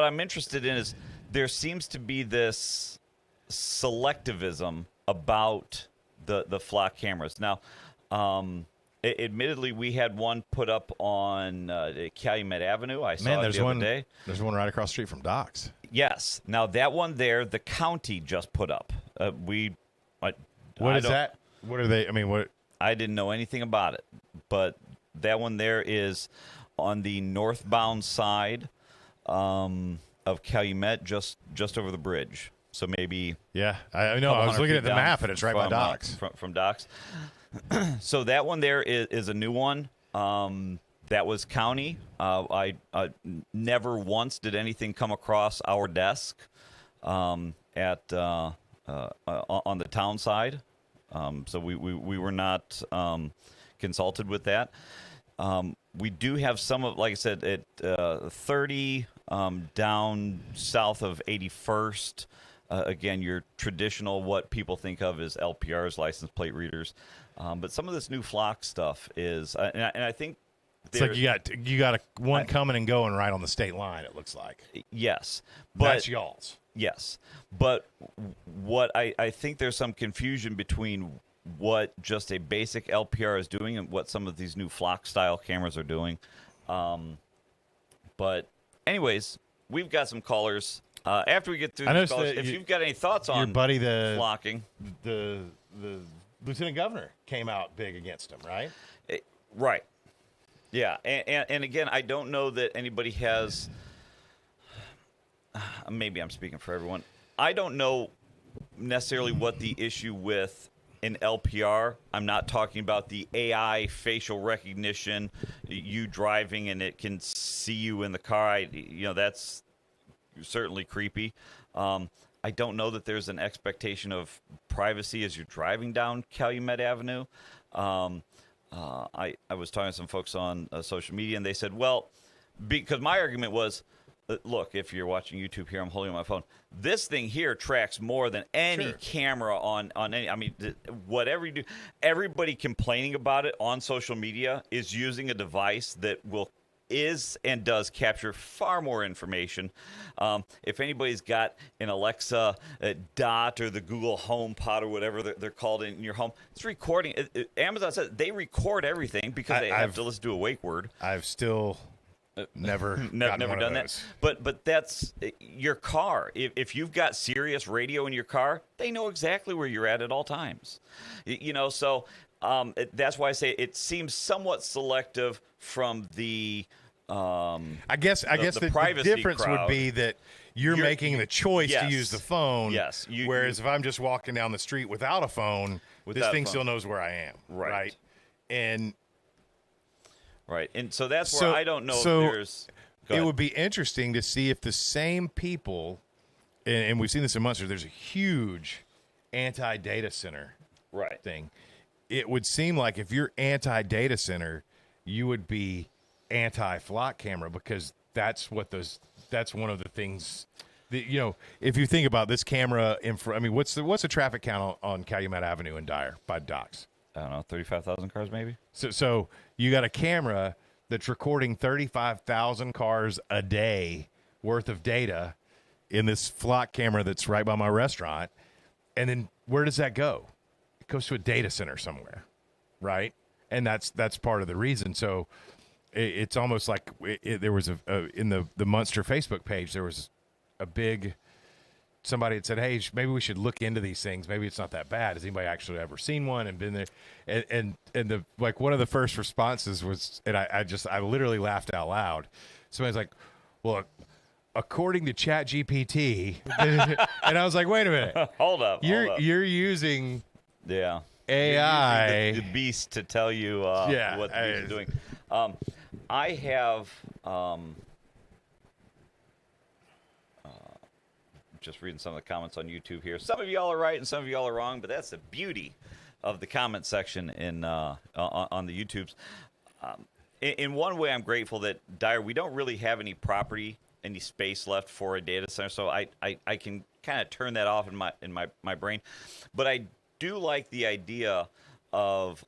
I'm interested in is there seems to be this selectivism about the flock cameras. Now, admittedly, we had one put up on Calumet Avenue. I saw it the other day. There's one right across the street from Doc's. Yes. Now, that one there, the county just put up. What is that? What are they? I mean, what? I didn't know anything about it, but that one there is on the northbound side of Calumet, just over the bridge. So maybe I know. I was looking at the map, and it's right by Doc's. From Doc's. So that one there is a new one. That was county. I never once did anything come across our desk on the town side. So we were not consulted with that. We do have some of, like I said, at 30 down south of 81st. Again, your traditional, what people think of as LPRs, license plate readers. But some of this new flock stuff is, and I think it's like you got one coming and going right on the state line. It looks like. Yes, but that's y'all's. Yes, but what I think there's some confusion between what just a basic LPR is doing and what some of these new flock style cameras are doing. But anyways, we've got some callers. After we get through these callers, if you've got any thoughts on your buddy, flocking, the lieutenant governor came out big against him, right? Right. Yeah, and again, I don't know that anybody has. Maybe I'm speaking for everyone. I don't know necessarily what the issue with an LPR. I'm not talking about the AI facial recognition, you driving and it can see you in the car. That's certainly creepy. I don't know that there's an expectation of privacy as you're driving down Calumet Avenue. I was talking to some folks on social media, and they said, well, because my argument was, look, if you're watching YouTube here, I'm holding my phone. This thing here tracks more than any camera on any. I mean, whatever you do, everybody complaining about it on social media is using a device that will is and does capture far more information. If anybody's got an Alexa Dot or the Google Home Pod or whatever they're called in your home, it's recording. Amazon says they record everything because they have to listen to a wake word. I've still never done that. But that's your car. If you've got Sirius radio in your car, they know exactly where you're at all times. So that's why I say it seems somewhat selective from the. I guess the privacy difference crowd. would be that you're making the choice to use the phone. Yes. Whereas if I'm just walking down the street without a phone, this thing still knows where I am. Right. And so that's where I don't know if there's. It would be interesting to see if the same people, and we've seen this in Munster, there's a huge anti-data center thing. It would seem like if you're anti-data center, you would be anti-flock camera because that's one of the things that, if you think about this camera in front, I mean, what's the traffic count on Calumet Avenue in Dyer by docks? I don't know, 35,000 cars maybe. So you got a camera that's recording 35,000 cars a day worth of data in this flock camera that's right by my restaurant. And then where does that go? It goes to a data center somewhere, right? And that's part of the reason. So it's almost like there was in the Munster Facebook page, there was a big somebody had said, hey, maybe we should look into these things. Maybe it's not that bad. Has anybody actually ever seen one and been there? And the one of the first responses was, and I literally laughed out loud. Somebody's like, well, according to ChatGPT, and I was like, wait a minute, hold up, you're using AI, you're using the beast to tell you what the beast is doing. I have. Just reading some of the comments on YouTube here. Some of y'all are right and some of y'all are wrong, but that's the beauty of the comment section on the YouTubes. In one way, I'm grateful that Dyer, we don't really have any property, any space left for a data center, so I can kind of turn that off in my brain. But I do like the idea of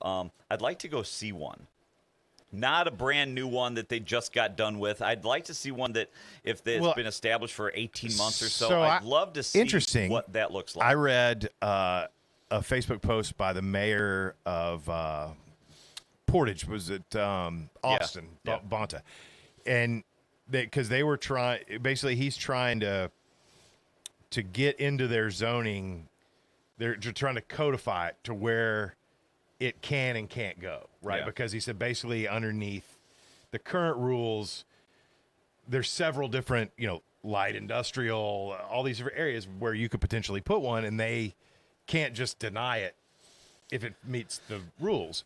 I'd like to go see one. Not a brand new one that they just got done with. I'd like to see one that if it's been established for 18 months or so, I'd love to see what that looks like. I read a Facebook post by the mayor of Portage, was it Austin, Bonta, and because they were trying, basically he's trying to get into their zoning. They're trying to codify it to where it can and can't go, right? Because he said basically underneath the current rules, there's several different, light industrial, all these different areas where you could potentially put one, and they can't just deny it if it meets the rules.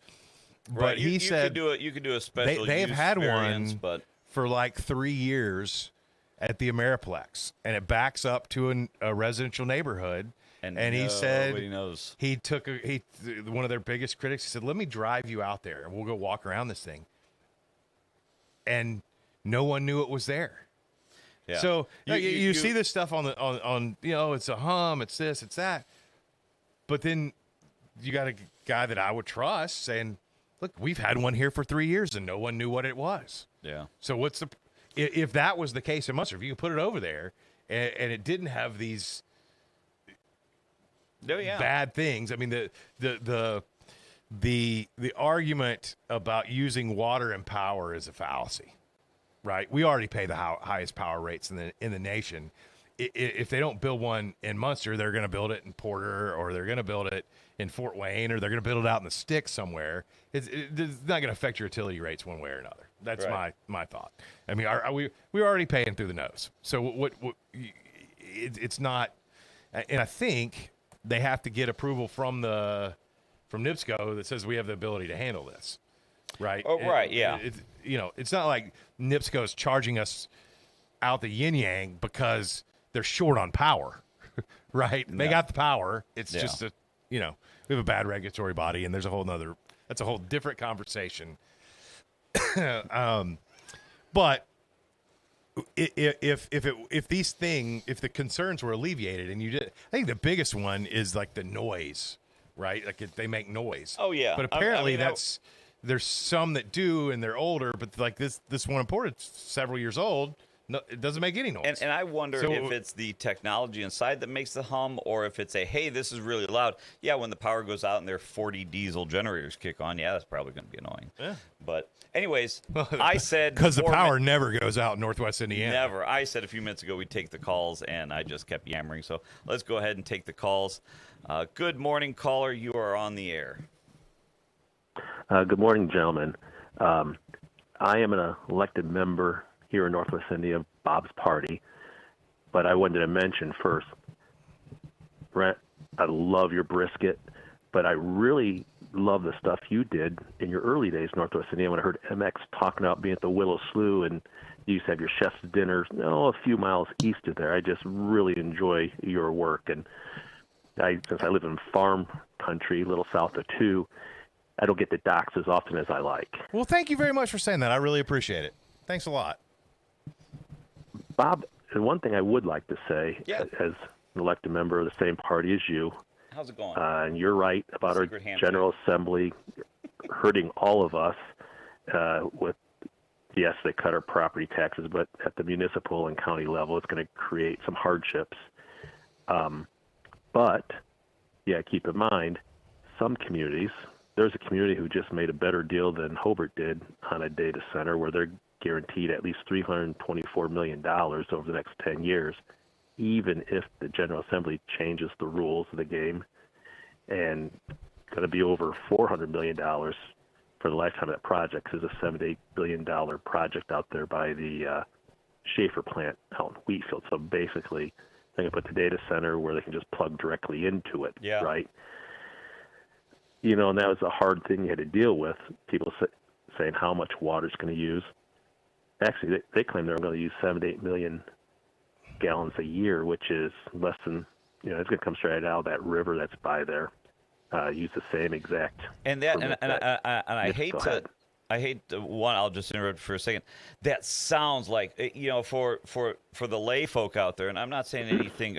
Right. But he said you could do a special. They have had variance, one for like 3 years at the Ameriplex, and it backs up to a residential neighborhood. And he said he took one of their biggest critics. He said, "Let me drive you out there, and we'll go walk around this thing." And no one knew it was there. Yeah. So you see this stuff on it's a hum, it's this, it's that. But then you got a guy that I would trust saying, "Look, we've had one here for 3 years, and no one knew what it was." Yeah. So if that was the case in Munster, if you could put it over there and it didn't have these bad things. I mean, the argument about using water and power is a fallacy, right? We already pay the highest power rates in the nation. If they don't build one in Munster, they're going to build it in Porter, or they're going to build it in Fort Wayne, or they're going to build it out in the sticks somewhere. It's not going to affect your utility rates one way or another. That's my thought. I mean, we're already paying through the nose. So what it's not, and I think they have to get approval from NIPSCO that says we have the ability to handle this, right? Oh, right, yeah. It's not like NIPSCO's charging us out the yin yang because they're short on power, right? They got the power. It's just we have a bad regulatory body, and that's a whole different conversation. But if the concerns were alleviated, and I think the biggest one is like the noise, right? Like they make noise. Oh yeah. But apparently that's there's some that do, and they're older, but like this one imported several years old. No, it doesn't make any noise. And I wonder if it's the technology inside that makes the hum, or if it's hey, this is really loud. Yeah, when the power goes out and their 40 diesel generators kick on, yeah, that's probably going to be annoying. Yeah. But anyways, I said because the power never goes out in Northwest Indiana. Never. I said a few minutes ago we'd take the calls, and I just kept yammering. So let's go ahead and take the calls. Good morning, caller. You are on the air. Good morning, gentlemen. I am an elected member here in Northwest India, Bob's party, but I wanted to mention first, Brent, I love your brisket, but I really love the stuff you did in your early days, Northwest India, when I heard MX talking about being at the Willow Slough and you used to have your chef's dinner a few miles east of there. I just really enjoy your work, and since I live in farm country, a little south of 2, I don't get the docks as often as I like. Well, thank you very much for saying that. I really appreciate it. Thanks a lot. Bob, and one thing I would like to say, as an elected member of the same party as you, how's it going? And you're right about our General Assembly hurting all of us with, yes, they cut our property taxes, but at the municipal and county level, it's going to create some hardships. But, yeah, keep in mind, some communities, there's a community who just made a better deal than Hobart did on a data center where they're guaranteed at least $324 million over the next 10 years, even if the General Assembly changes the rules of the game, and going to be over $400 million for the lifetime of that project. Because it's a $7 to $8 billion project out there by the Schaefer plant out in Wheatfield. So basically, they can put the data center where they can just plug directly into it, right? And that was a hard thing you had to deal with, people saying how much water it's going to use. Actually, they claim they're going to use 7 to 8 million gallons a year, which is less than, it's going to come straight out of that river that's by there. Use the same exact. And I hate to one. I'll just interrupt for a second. That sounds like for the lay folk out there, and I'm not saying anything.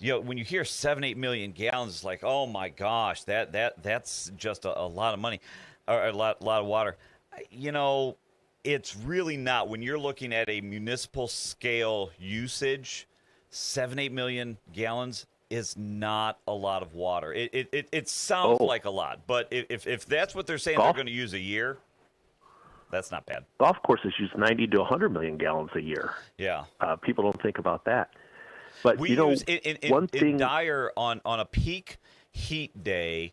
When you hear 7-8 million gallons, it's like, oh my gosh, that's just a lot of money, or a lot of water. It's really not. When you're looking at a municipal scale usage, 7-8 million gallons is not a lot of water. It sounds like a lot, but if that's what they're saying they're going to use a year, that's not bad. Golf courses use 90 to 100 million gallons a year. Yeah. People don't think about that. But we use in Dyer on a peak heat day.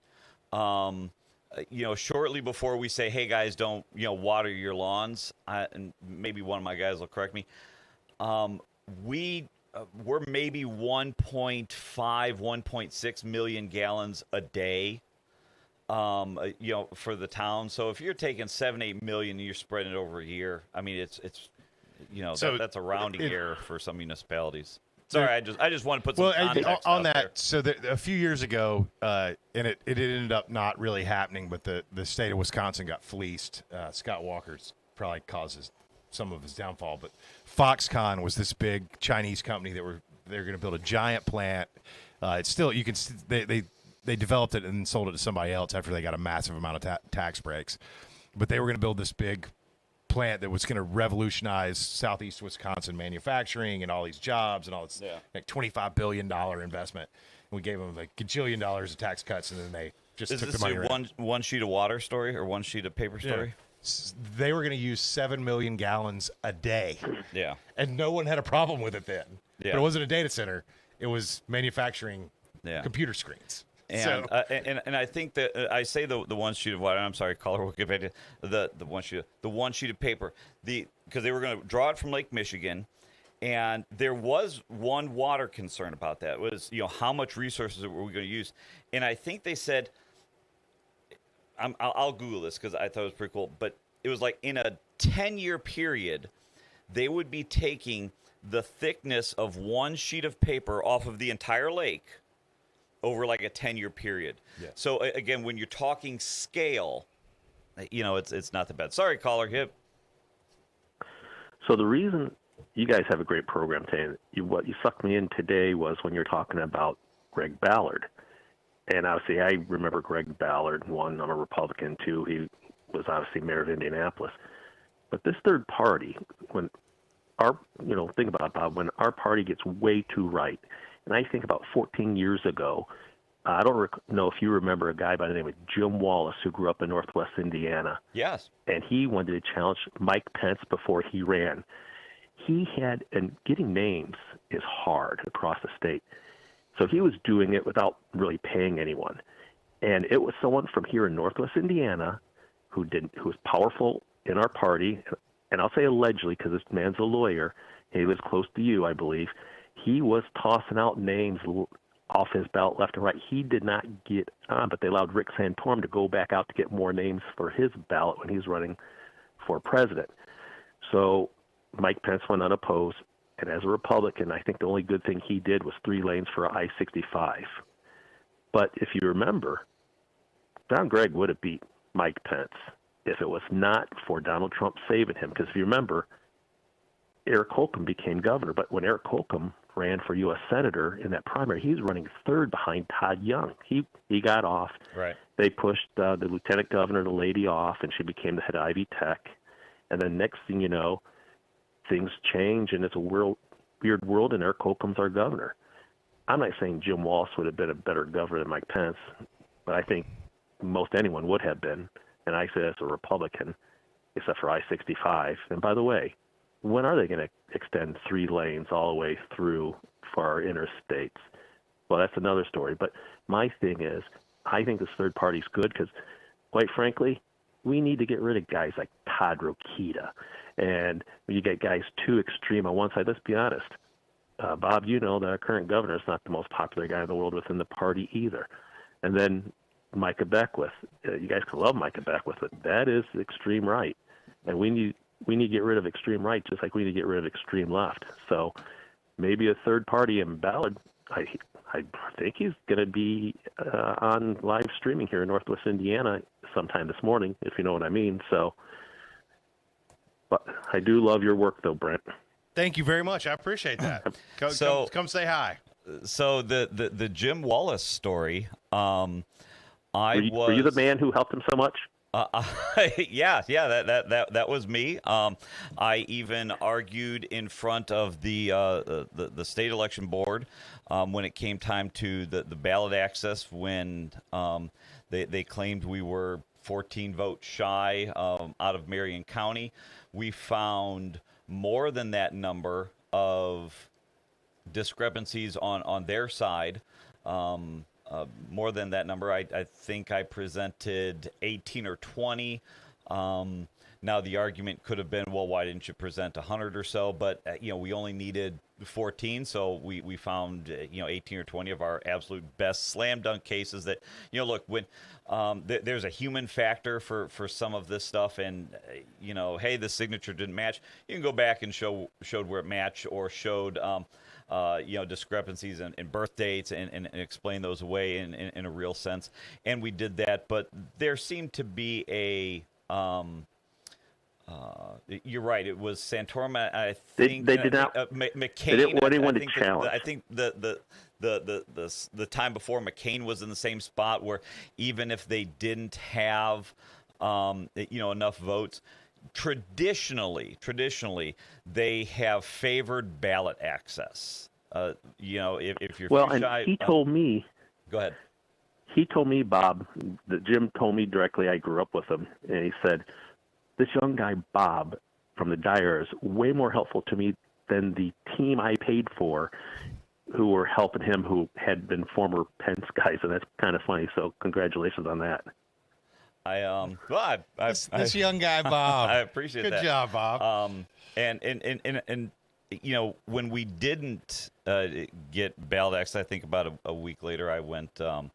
Shortly before we say, hey, guys, don't, water your lawns, and maybe one of my guys will correct me, we're maybe 1.5, 1.6 million gallons a day, for the town. So if you're taking 7-8 million and you're spreading it over a year, I mean, it's so that's a rounding error for some municipalities. Sorry, I just want to put some context on that. There. So a few years ago, and it ended up not really happening, but the state of Wisconsin got fleeced. Scott Walker's probably causes some of his downfall, but Foxconn was this big Chinese company they're going to build a giant plant. It's still they developed it and sold it to somebody else after they got a massive amount of tax breaks, but they were going to build this big plant that was going to revolutionize southeast Wisconsin manufacturing and all these jobs and all this like $25 billion investment. And we gave them like gajillion dollars of tax cuts, and then they just took the money. Is this one sheet of water story or one sheet of paper story? They were going to use 7 million gallons a day. Yeah. And no one had a problem with it then. Yeah. But it wasn't a data center. It was manufacturing computer screens. And and I think that I say the one sheet of water. I'm sorry, caller. We'll get back to the one sheet of paper. Because they were going to draw it from Lake Michigan, and there was one water concern about that. Was how much resources were we going to use? And I think they said, I'll Google this because I thought it was pretty cool. But it was like in a 10-year period, they would be taking the thickness of one sheet of paper off of the entire lake over like a 10-year period. Yeah. So again, when you're talking scale, it's not that bad. Sorry, caller. Hip. So the reason you guys have a great program today, what you sucked me in today was when you're talking about Greg Ballard. And obviously I remember Greg Ballard. One, I'm a Republican. Two, he was obviously mayor of Indianapolis. But this third party, when think about it, Bob, when our party gets way too right, and I think about 14 years ago, I don't know if you remember a guy by the name of Jim Wallace who grew up in Northwest Indiana. Yes. And he wanted to challenge Mike Pence before he ran. And getting names is hard across the state. So he was doing it without really paying anyone. And it was someone from here in Northwest Indiana who was powerful in our party. And I'll say allegedly because this man's a lawyer. He lives close to you, I believe. He was tossing out names off his ballot left and right. He did not get on, but they allowed Rick Santorum to go back out to get more names for his ballot when he's running for president. So Mike Pence went unopposed, and as a Republican, I think the only good thing he did was 3 lanes for I-65. But if you remember, Don Gregg would have beat Mike Pence if it was not for Donald Trump saving him. Because if you remember, Eric Holcomb became governor, but when Eric Holcomb ran for U.S. Senator in that primary, he was running third behind Todd Young. He got off. Right. They pushed the lieutenant governor, the lady, off, and she became the head of Ivy Tech. And then next thing you know, things change, and it's a weird world, and Eric Holcomb's our governor. I'm not saying Jim Wallace would have been a better governor than Mike Pence, but I think most anyone would have been, and I say that's a Republican, except for I-65. And by the way, when are they going to extend 3 lanes all the way through for our interstates? Well, that's another story. But my thing is, I think this third party's good because, quite frankly, we need to get rid of guys like Todd Rokita. And when you get guys too extreme on one side, let's be honest, Bob, you know that our current governor is not the most popular guy in the world within the party either. And then Micah Beckwith. You guys can love Micah Beckwith, but that is extreme right. And we need to get rid of extreme right just like we need to get rid of extreme left. So maybe a third party in Ballard, I think he's going to be on live streaming here in Northwest Indiana sometime this morning, if you know what I mean. So, but I do love your work, though, Brent. Thank you very much. I appreciate that. Come say hi. So the Jim Wallace story. Were you the man who helped him so much? Yeah, that was me. I even argued in front of the state election board when it came time to the ballot access when they claimed we were 14 votes shy out of Marion County. We found more than that number of discrepancies on their side. More than that number. I think I presented 18 or 20. Now the argument could have been, well, why didn't you present 100 or so? But we only needed 14, so we found 18 or 20 of our absolute best slam dunk cases. That look, when there's a human factor for some of this stuff, and hey, the signature didn't match. You can go back and showed where it matched or showed. Discrepancies in birth dates and explain those away in a real sense. And we did that, but there seemed to be a, you're right, it was Santorum, I think. They did not, McCain. They didn't want anyone to challenge. I think the time before, McCain was in the same spot where even if they didn't have, enough votes, Traditionally, they have favored ballot access. If you're and he told me. Go ahead. He told me, Bob, that Jim told me directly. I grew up with him, and he said, "This young guy, Bob, from the Dyer, is way more helpful to me than the team I paid for, who were helping him, who had been former Pence guys." And that's kind of funny. So, congratulations on that. This young guy, Bob. I appreciate that. Good job, Bob. And when we didn't get ballot access, I think about a week later, I went and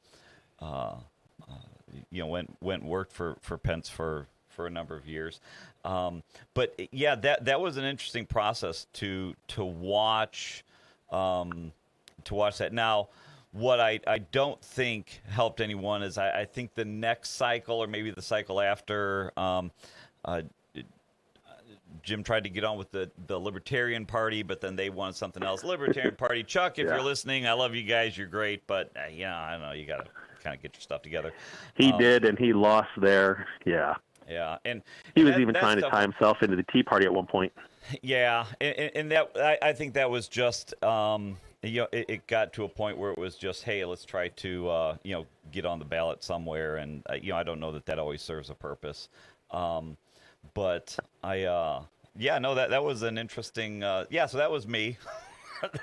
worked for Pence for a number of years. But yeah, that was an interesting process to watch that. Now, what I don't think helped anyone is I think the next cycle or maybe the cycle after, Jim tried to get on with the Libertarian Party, but then they wanted something else. Libertarian Party, Chuck, if you're listening, I love you guys. You're great, but I don't know. You got to kind of get your stuff together. He did, and he lost there. Yeah. Yeah, and he was that- even that trying to stuff- tie himself into the Tea Party at one point. Yeah, and that I think that was just it got to a point where it was just, hey, let's try to get on the ballot somewhere, and I don't know that always serves a purpose. But that was an interesting. So that was me.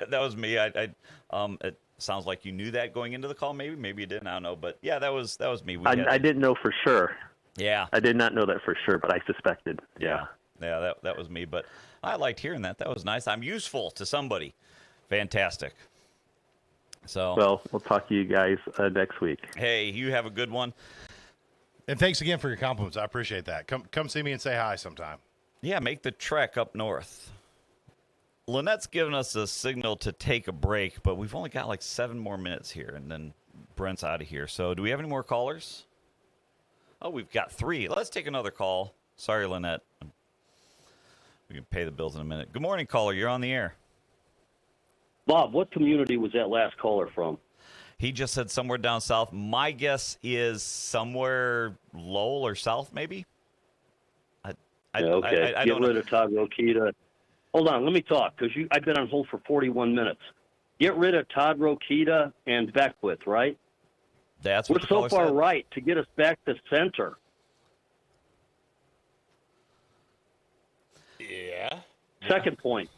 That was me. It sounds like you knew that going into the call. Maybe you didn't. I don't know. But yeah, that was me. I didn't know for sure. Yeah, I did not know that for sure, but I suspected. Yeah, that was me. But I liked hearing that. That was nice. I'm useful to somebody. Fantastic. So Well, we'll talk to you guys next week. Hey, you have a good one. And thanks again for your compliments. I appreciate that. Come see me and say hi sometime. Yeah, make the trek up north. Lynette's given us a signal to take a break, but we've only got like 7 more minutes here, and then Brent's out of here. So do we have any more callers? Oh, we've got 3. Let's take another call. Sorry, Lynette. We can pay the bills in a minute. Good morning, caller. You're on the air. Bob, what community was that last caller from? He just said somewhere down south. My guess is somewhere Lowell or south, maybe. Okay, I get don't rid know. of Todd Rokita. Hold on, let me talk, because I've been on hold for 41 minutes. Get rid of Todd Rokita and Beckwith, right? That's We're what the so caller far said. right to get us back to center. Yeah. Second point,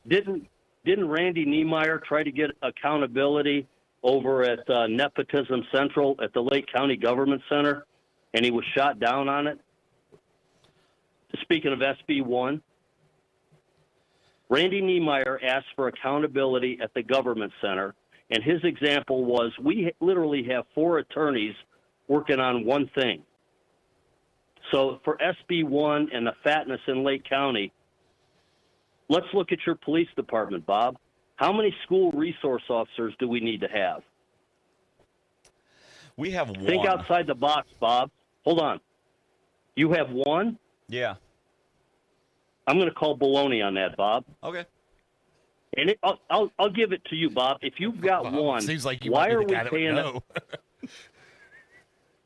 didn't Randy Niemeyer try to get accountability over at Nepotism Central at the Lake County Government Center, and he was shot down on it? Speaking of SB1, Randy Niemeyer asked for accountability at the Government Center, and his example was we literally have 4 attorneys working on one thing. So for SB1 and the fatness in Lake County, let's look at your police department, Bob. How many school resource officers do we need to have? We have 1. Think outside the box, Bob. Hold on. You have 1? Yeah. I'm going to call baloney on that, Bob. Okay. And I'll give it to you, Bob. If you've got Well, 1, seems like you why might be are the we guy that would paying?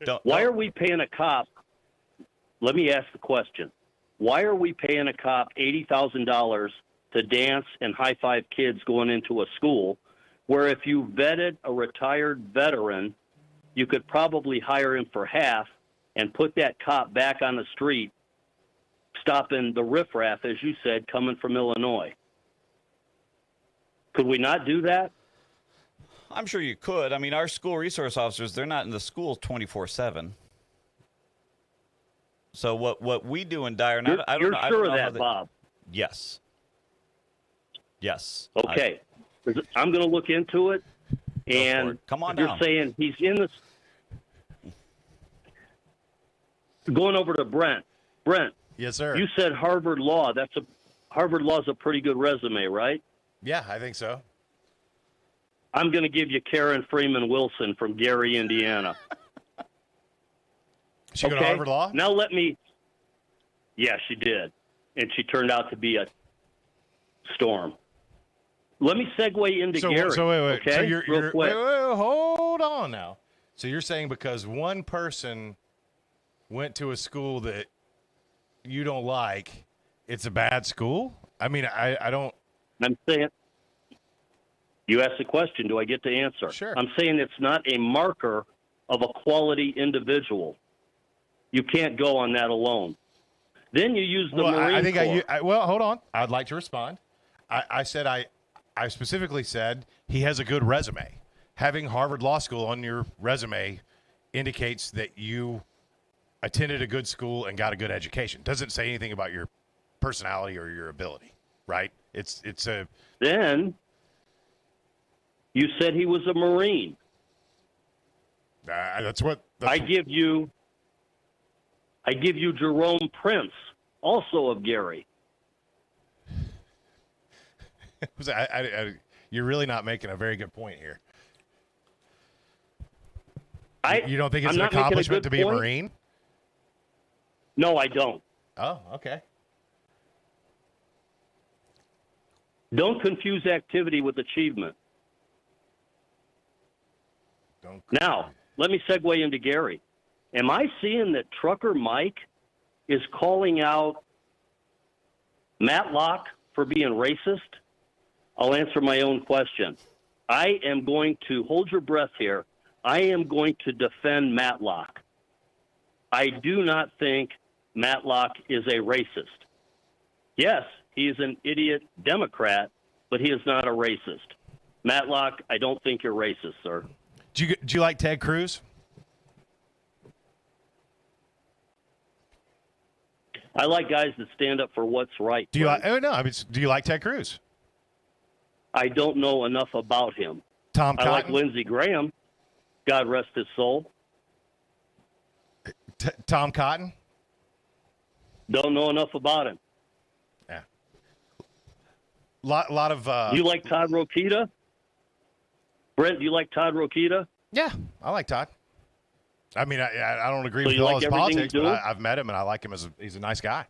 know. Why are we paying a cop? Let me ask the question. Why are we paying a cop $80,000 to dance and high five kids going into a school, where if you vetted a retired veteran, you could probably hire him for half and put that cop back on the street, stopping the riffraff, as you said, coming from Illinois? Could we not do that? I'm sure you could. I mean, our school resource officers, they're not in the schools 24/7. So what we do in Dyer, and I don't You're know. I sure don't know of how that, they- Bob? Yes. Yes. Okay. I'm going to look into it. And Come on you're down. saying he's in this. Going over to Brent. Brent. Yes, sir. You said Harvard Law. Harvard Law's a pretty good resume, right? Yeah, I think so. I'm going to give you Karen Freeman Wilson from Gary, Indiana. She go to Harvard Law? Now let me. Yeah, she did, and she turned out to be a storm. Let me segue into Gary. So wait. Okay, So real quick. wait, hold on now. So you're saying because one person went to a school that you don't like, it's a bad school? I mean, I don't. I'm saying. You asked the question. Do I get to answer? Sure. I'm saying it's not a marker of a quality individual. You can't go on that alone. Then you use the Marine I think Corps. well, hold on. I'd like to respond. I said I specifically said he has a good resume. Having Harvard Law School on your resume indicates that you attended a good school and got a good education. Doesn't say anything about your personality or your ability, right? It's a. Then you said he was a Marine. That's what I give you Jerome Prince, also of Gary. You're really not making a very good point here. You don't think it's I'm an not making a accomplishment good to be point? a Marine? No, I don't. Oh, okay. Don't confuse activity with achievement. Now, let me segue into Gary. Am I seeing that Trucker Mike is calling out Matlock for being racist, I'll answer my own question. I am going to hold your breath here. I am going to defend Matlock. I do not think Matlock is a racist. Yes, he is an idiot Democrat, but he is not a racist. Matlock, I don't think you're racist, sir. Do you like Ted Cruz? I like guys that stand up for what's right. Do you like? Oh no, I mean, do you like Ted Cruz? I don't know enough about him. Tom I Cotton? like Lindsey Graham. God rest his soul. Tom Cotton? Don't know enough about him. Yeah. Lot of. Do you like Todd Rokita? Brent, do you like Todd Rokita? Yeah, I like Todd. I mean, I don't agree So with you all like his everything politics, he's but doing? I've met him and I like him he's a nice guy.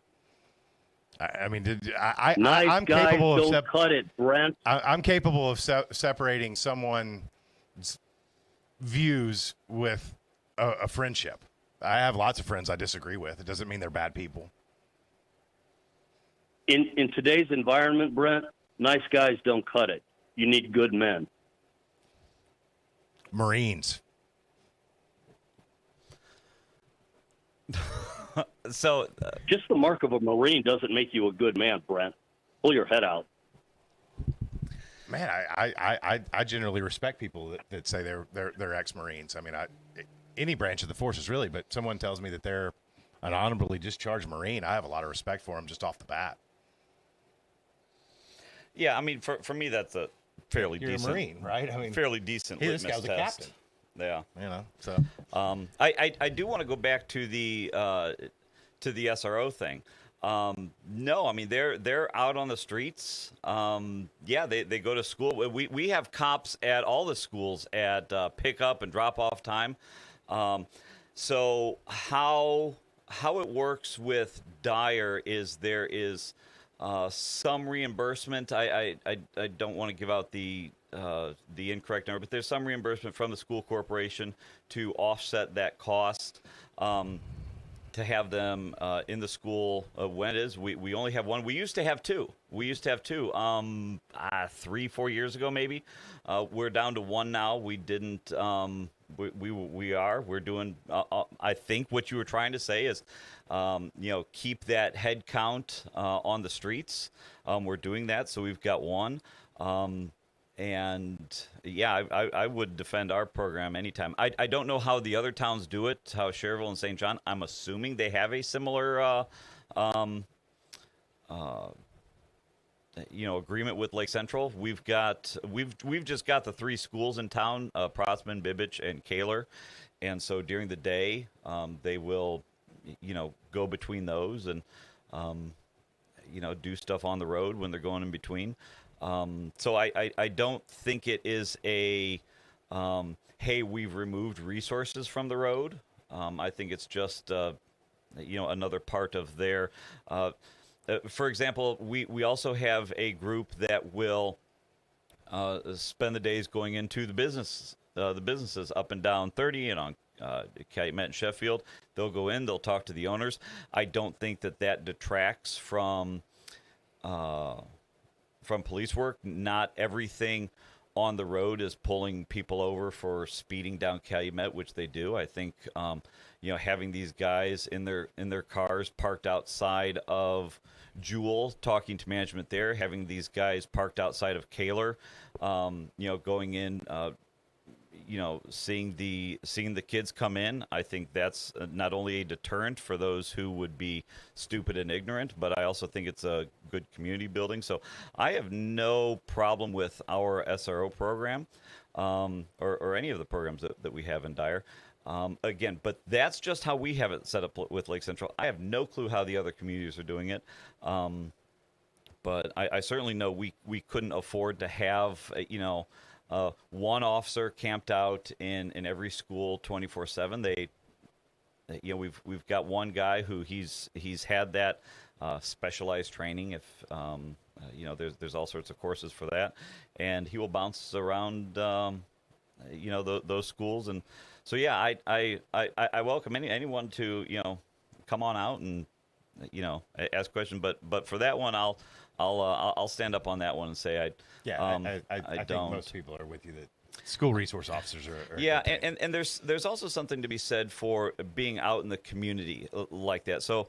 I'm Nice guys capable of don't cut it, Brent. I'm capable of separating someone's views with a friendship. I have lots of friends I disagree with. It doesn't mean they're bad people. In today's environment, Brent, nice guys don't cut it. You need good men. Marines. So, just the mark of a Marine doesn't make you a good man, Brent. Pull your head out. Man, I generally respect people that say they're ex-Marines. I mean, any branch of the forces really, but someone tells me that they're an honorably discharged Marine, I have a lot of respect for them just off the bat. Yeah, I mean, for me, that's a fairly You're decent a Marine, right? I mean, fairly decent hey, this litmus guy's a test. captain. Yeah, you know. So, I do want to go back to the SRO thing. No, I mean they're out on the streets. Yeah, they go to school. We have cops at all the schools at pickup and drop off time. So how it works with Dyer is there is some reimbursement. I don't want to give out the incorrect number, but there's some reimbursement from the school corporation to offset that cost. To have them in the school when it is. We only have one. We used to have two. 3-4 years ago maybe. We're down to one now. We didn't. We're doing. I think what you were trying to say is, keep that head count on the streets. We're doing that, so we've got one. And yeah, I would defend our program anytime. I don't know how the other towns do it, how Cherville and St. John. I'm assuming they have a similar, agreement with Lake Central. We've just got the three schools in town, Protsman, Bibbich, and Kaler. And so during the day, they will, go between those and, do stuff on the road when they're going in between. So I don't think it is a, hey, we've removed resources from the road. I think it's just, another part of their, for example, we also have a group that will spend the days going into the businesses up and down 30 and on Calumet and Sheffield. They'll go in, they'll talk to the owners. I don't think that detracts from police work. Not everything on the road is pulling people over for speeding down Calumet, which they do. I think having these guys in their cars parked outside of Jewel, talking to management there, having these guys parked outside of Kaler, going in, seeing the kids come in. I think that's not only a deterrent for those who would be stupid and ignorant, but I also think it's a good community building. So I have no problem with our SRO program, or any of the programs that we have in Dyer. Again, but that's just how we have it set up with Lake Central. I have no clue how the other communities are doing it. But I certainly know we couldn't afford to have, one officer camped out in every school 24/7. We've got one guy who he's had that specialized training. If there's all sorts of courses for that, and he will bounce around those schools. And so yeah, I welcome anyone to come on out and ask questions. But for that one, I'll stand up on that one and say I think don't. most people are with you that school resource officers are Yeah, and there's also something to be said for being out in the community like that. So,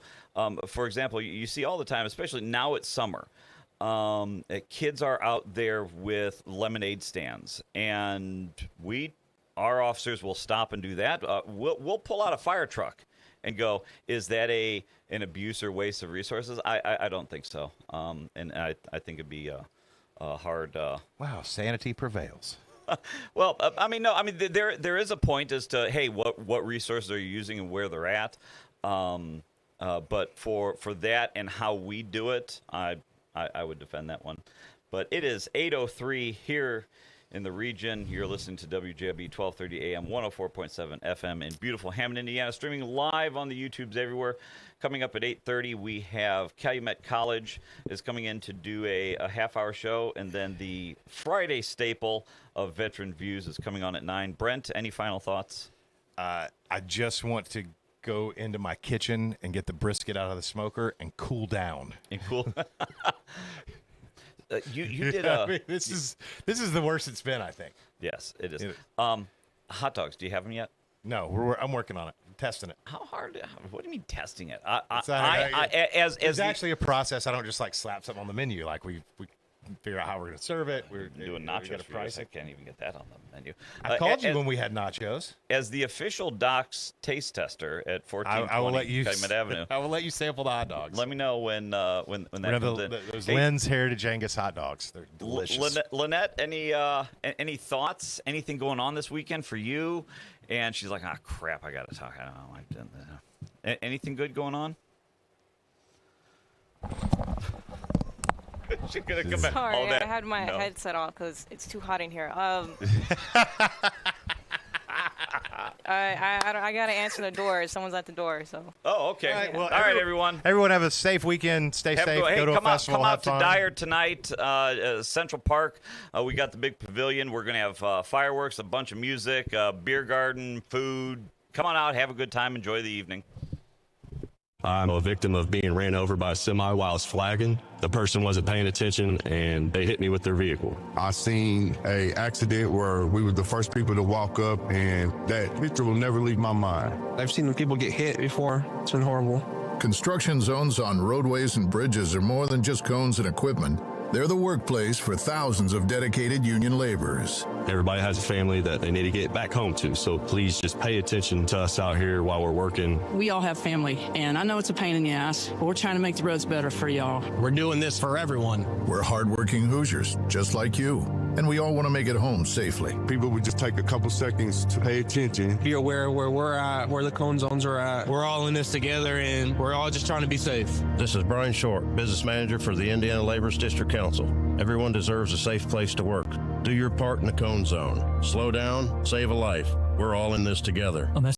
for example, you see all the time, especially now it's summer. Kids are out there with lemonade stands, and our officers will stop and do that. We'll pull out a fire truck and go, is that an abuse or waste of resources? I don't think so. And I think it'd be a hard. Wow, sanity prevails. Well, there is a point as to, hey, what resources are you using and where they're at. But for that and how we do it, I would defend that one. But it is 8:03 here in the region. You're listening to WJB 1230 AM, 104.7 FM in beautiful Hammond, Indiana, streaming live on the YouTubes everywhere. Coming up at 8:30, we have Calumet College is coming in to do a half-hour show, and then the Friday staple of Veteran Views is coming on at 9. Brent, any final thoughts? I just want to go into my kitchen and get the brisket out of the smoker and cool down. You did this is the worst it's been, I think. Yes, it is. Hot dogs, do you have them yet? No, I'm working on it. I'm testing it. How hard? What do you mean testing it? It's actually a process. I don't just slap something on the menu. We figure out how we're going to serve it. We're doing nachos for us. I can't even get that on the menu. I called you when we had nachos. As the official Doc's taste tester at 1420 Calumet Avenue. I will let you sample the hot dogs. Let me know when that comes in. Those Lynn's Heritage Angus hot dogs. They're delicious. Lynette, any thoughts? Anything going on this weekend for you? And she's like, crap, I got to talk. I don't know. Anything good going on? She's gonna come back. Sorry, I had my headset off because it's too hot in here. I gotta answer the door. Someone's at the door. So. Oh, okay. All right, everyone. Everyone have a safe weekend. Stay safe. Go to a festival. Come out have fun. to Dyer tonight, Central Park. We got the big pavilion. We're gonna have fireworks, a bunch of music, beer garden, food. Come on out, have a good time, enjoy the evening. I'm a victim of being ran over by a semi while I was flagging. The person wasn't paying attention, and they hit me with their vehicle. I seen a accident where we were the first people to walk up, and that picture will never leave my mind. I've seen people get hit before. It's been horrible. Construction zones on roadways and bridges are more than just cones and equipment. They're the workplace for thousands of dedicated union laborers. Everybody has a family that they need to get back home to, so please just pay attention to us out here while we're working. We all have family, and I know it's a pain in the ass, but we're trying to make the roads better for y'all. We're doing this for everyone. We're hardworking Hoosiers, just like you, and we all want to make it home safely. People would just take a couple seconds to pay attention. Be aware of where we're at, where the cone zones are at. We're all in this together, and we're all just trying to be safe. This is Brian Short, Business Manager for the Indiana Laborers District Council. Everyone deserves a safe place to work. Do your part in the cone zone. Slow down, save a life. We're all in this together.